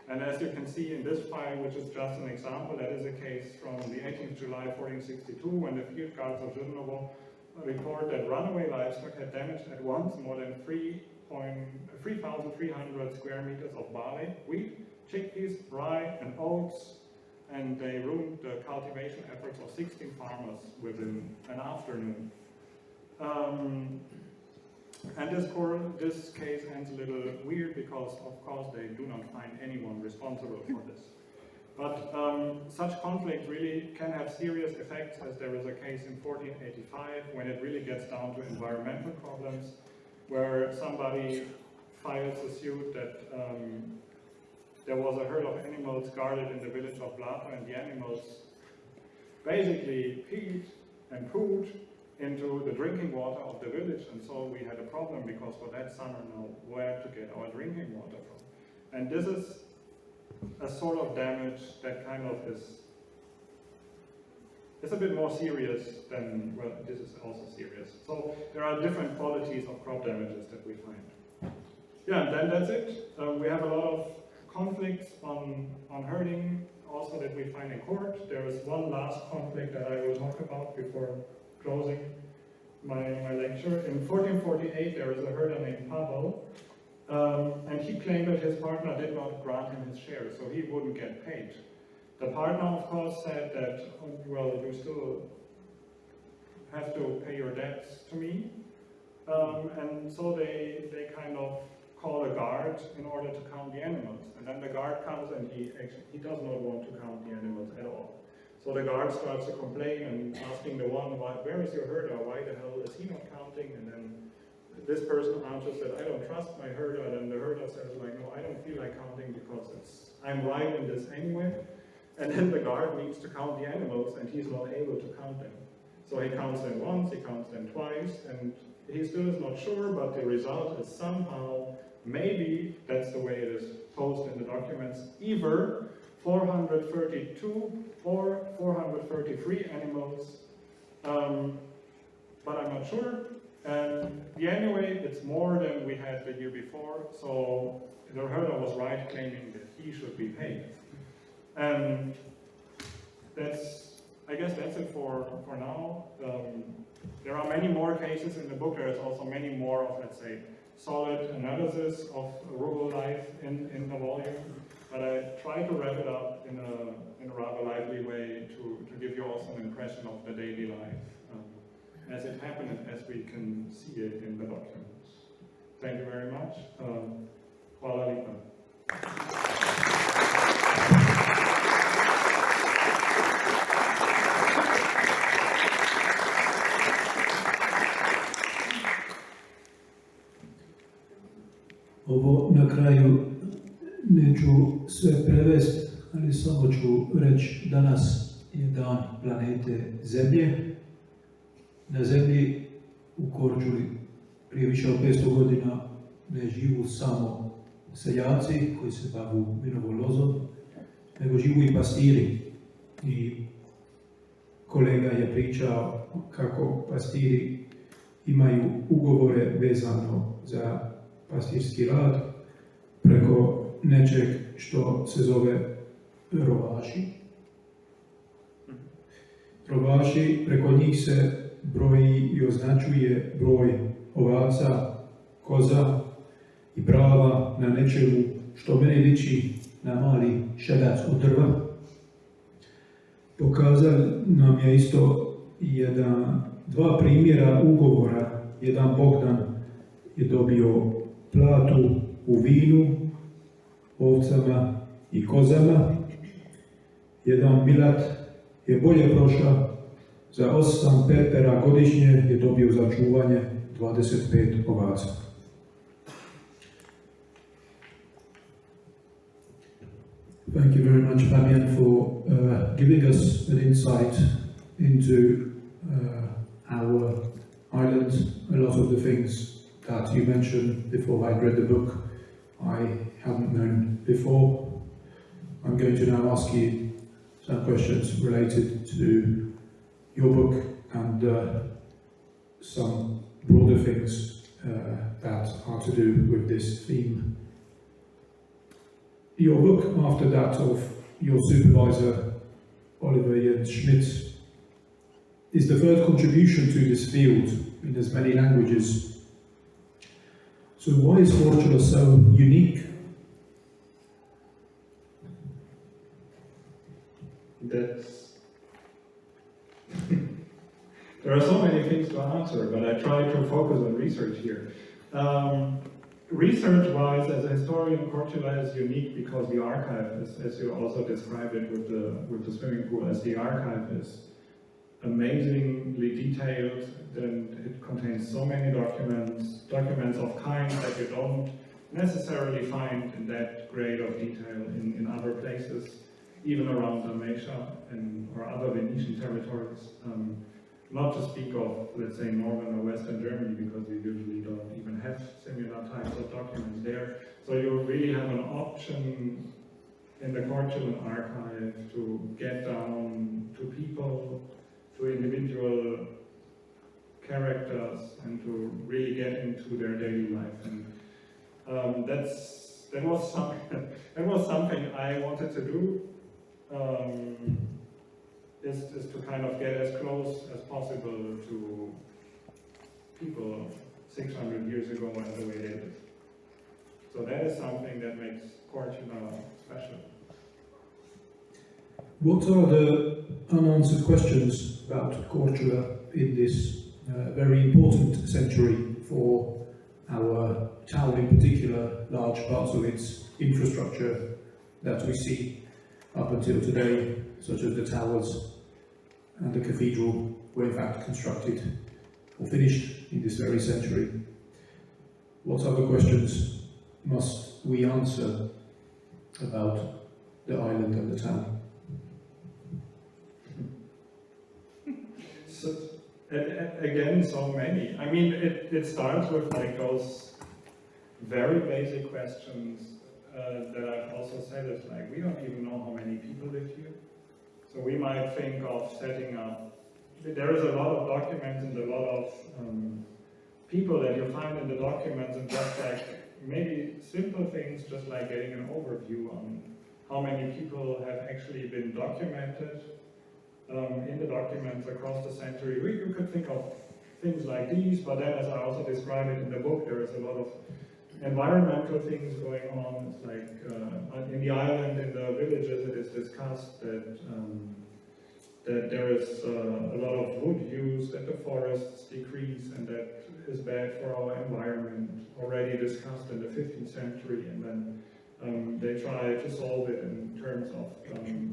And as you can see in this file, which is just an example, that is a case from the 18th July 1462, when the field guards of Chernobyl report that runaway livestock had damaged at once more than 3,300 square meters of barley, wheat, chickpeas, rye, and oats, and they ruined the cultivation efforts of 16 farmers within an afternoon. And this case ends a little weird because, of course, they do not find anyone responsible for this. But such conflict really can have serious effects, as there is a case in 1485 when it really gets down to environmental problems, where somebody files a suit that there was a herd of animals guarded in the village of Blato, and the animals basically peed and pooed into the drinking water of the village, and so we had a problem because for that summer now, where to get our drinking water from. And this is a sort of damage that kind of is a bit more serious than, well, this is also serious. So there are different qualities of crop damages that we find. Yeah, and then that's it. We have a lot of conflicts on herding also that we find in court. There is one last conflict that I will talk about before closing my lecture. In 1448 there is a herder named Pavel, and he claimed that his partner did not grant him his share, so he wouldn't get paid. The partner, of course, said that, well, you still have to pay your debts to me, and so they kind of call a guard in order to count the animals. And then the guard comes and he does not want to count the animals at all. So the guard starts to complain and asking the one, where is your herder? Why the hell is he not counting? And then this person answers that, I don't trust my herder. And the herder says, like, no, I don't feel like counting because I'm right in this anyway. And then the guard needs to count the animals and he's not able to count them. So he counts them once, he counts them twice, and he still is not sure, but the result is somehow, maybe that's the way it is posted in the documents, either 432 or 433 animals, but I'm not sure. And anyway, it's more than we had the year before, so the herder was right claiming that he should be paid. And that's I guess that's it for now. There are many more cases in the book. There is also many more of, let's say, solid analysis of rural life in the volume. But I try to wrap it up in a rather lively way to give you also an impression of the daily life as it happened and as we can see it in the documents. Thank you very much. Hvala lipa.
Ovo na kraju neću sve prevesti, ali samo ću reći danas je dan planete Zemlje. Na Zemlji u Korčuli prije više od 500 godina ne živu samo seljaci koji se bavu vinovom lozom, nego živu i pastiri. I kolega je pričao kako pastiri imaju ugovore vezano za pastirski rad preko nečeg što se zove rovaši. Rovaši, preko njih se broji i označuje broj ovaca, koza i prava na nečemu što meni liči na mali šedac od drva. Pokazali nam je isto dva primjera ugovora. Jedan Bogdan je dobio platu u vinu, ovcama i kozama. Jedan Milat je bolje prošao, za 8 pepera godišnje je dobio za čuvanje 25 ovaca. Thank you very much, Fabian, for giving us an insight into our island. A lot of the things that you mentioned before I read the book I hadn't known before. I'm going to now ask you some questions related to your book and some broader things that are to do with this theme. Your book, after that of your supervisor, Oliver Jens Schmidt, is the third contribution to this field in as many languages. So why is KORČULA so unique?
There are so many things to answer, but I try to focus on research here. Research-wise, as a historian, KORČULA is unique because the archive, as you also described it with the swimming pool, as the archive is amazingly detailed, and it contains so many documents of kinds that you don't necessarily find in that grade of detail in other places, even around Dalmatia or other Venetian territories. Not to speak of, let's say, northern or western Germany, because we usually don't even have similar types of documents there. So you really have an option in the KORČULA archive to get down to people, to individual characters, and to really get into their daily life. And that was something I wanted to do. Is to kind of get as close as possible to people 600 years ago and the way they lived. So that is something that makes KORČULA special.
What are the unanswered questions about KORČULA in this very important century for our town in particular, large parts of its infrastructure that we see up until today, such as the towers and the cathedral, were in fact constructed or finished in this very century. What other questions must we answer about the island and the town?
So, again, so many. I mean, it starts with like those very basic questions that I've also said. It's like, we don't even know how many people live here. So we might think of setting up, there is a lot of documents and a lot of people that you find in the documents, and just like maybe simple things, just like getting an overview on how many people have actually been documented in the documents across the century. You could think of things like these, but then as I also describe it in the book, there is a lot of environmental things going on. It's like in the island, in the villages, it is discussed that that there is a lot of wood use, that the forests decrease, and that is bad for our environment, already discussed in the 15th century, and then they try to solve it in terms of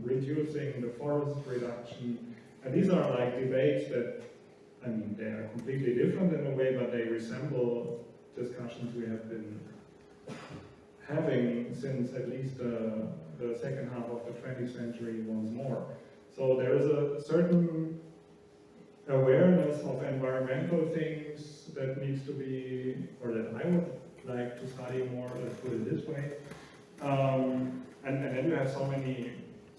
reducing the forest reduction. And these are like debates that, I mean, they are completely different in a way, but they resemble discussions we have been having since at least the second half of the 20th century once more. So there is a certain awareness of environmental things that needs to be, or that I would like to study more, let's put it this way. And then you have so many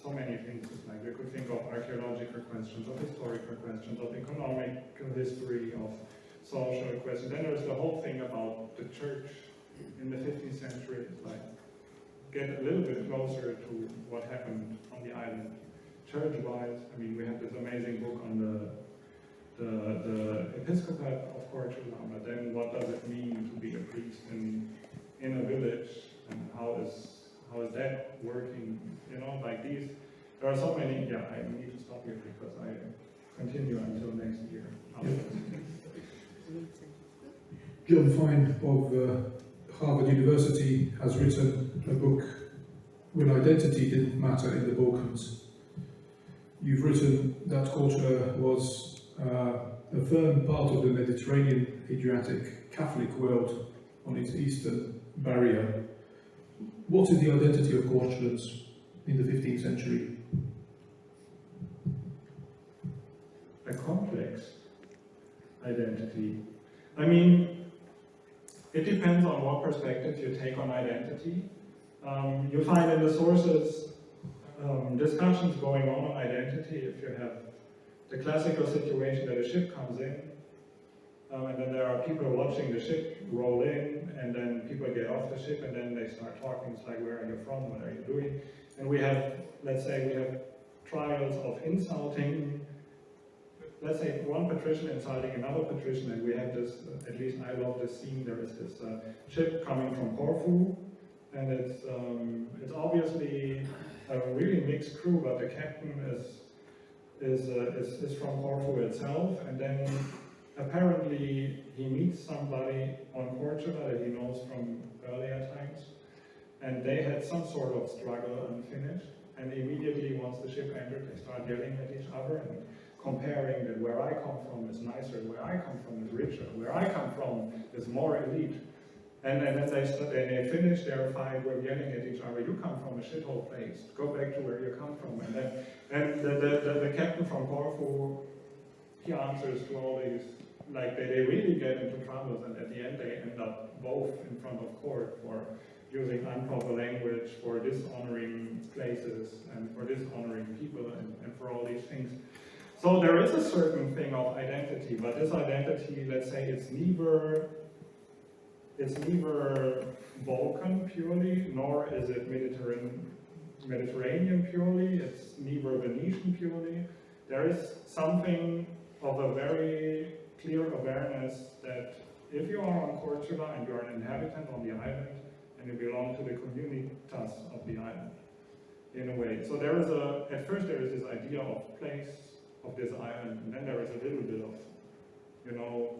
things, like you could think of archaeological questions, of historical questions, of economic history, of social questions. Then there's the whole thing about the church in the 15th century, like get a little bit closer to what happened on the island. Church-wise, I mean, we have this amazing book on the episcopate of KORČULA, but then what does it mean to be a priest in a village, and how is that working? You know, like these. There are so many. Yeah, I need to stop here because I continue until next year.
John Fine of Harvard University has written a book, When Identity Didn't Matter in the Balkans. You've written that KORČULA was a firm part of the Mediterranean Adriatic Catholic world on its eastern barrier. What is the identity of KORČULans in the 15th century?
A complex identity. I mean, it depends on what perspective you take on identity. You find in the sources discussions going on identity. If you have the classical situation that a ship comes in, and then there are people watching the ship roll in, and then people get off the ship, and then they start talking. It's like, where are you from? What are you doing? And we have, let's say, we have trials of insulting. Let's say one patrician insulting another patrician, and we have this. At least I love this scene. There is this ship coming from Corfu, and it's obviously a really mixed crew, but the captain is from Corfu itself, and then apparently he meets somebody on KORČULA that he knows from earlier times, and they had some sort of struggle unfinished, and immediately once the ship entered, they start yelling at each other and comparing that where I come from is nicer, where I come from is richer, where I come from is more elite. And then they finish their fight with yelling at each other, you come from a shithole place, go back to where you come from. And the captain from Corfu, he answers to all these, like they really get into troubles, and at the end they end up both in front of court for using improper language, for dishonoring places, and for dishonoring people, and for all these things. So there is a certain thing of identity, but this identity, let's say, it's neither Balkan purely, nor is it Mediterranean purely, it's neither Venetian purely. There is something of a very clear awareness that if you are on KORČULA and you are an inhabitant on the island, and you belong to the communitas of the island, in a way. So there is at first there is this idea of place of this island, and then there is a little bit of,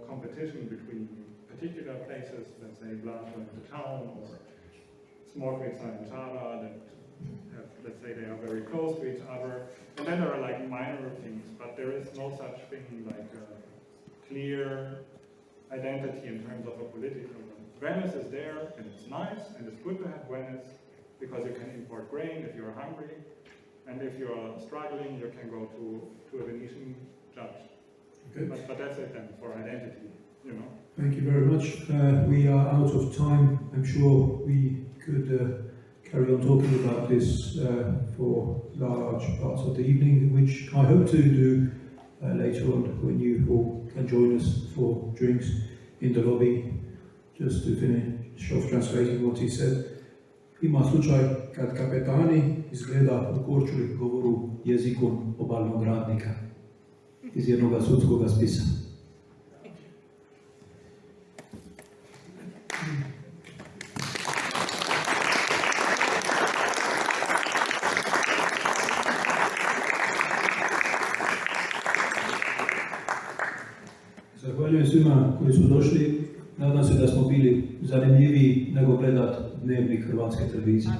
competition between particular places, let's say Blato in the town, or Smokvica and Tara, that have, let's say, they are very close to each other. And then there are like minor things, but there is no such thing like a clear identity in terms of a political one. Venice is there, and it's nice, and it's good to have Venice, because you can import grain if you're hungry, and if you're struggling, you can go to a Venetian judge. Okay. But that's it then, for identity,
Thank you very much. We are out of time. I'm sure we could carry on talking about this for large parts of the evening, which I hope to do later on when you all can join us for drinks in the lobby, just to finish off translating what he said. Ima slučaj kad kapetani izgleda u Korčuli govoru jezikom obalnog radnika iz jednog sudskog spisa. Zahvaljujem svima koji su došli. Nadam se da smo bili zanimljiviji nego gledat dnevnik Hrvatske televizije.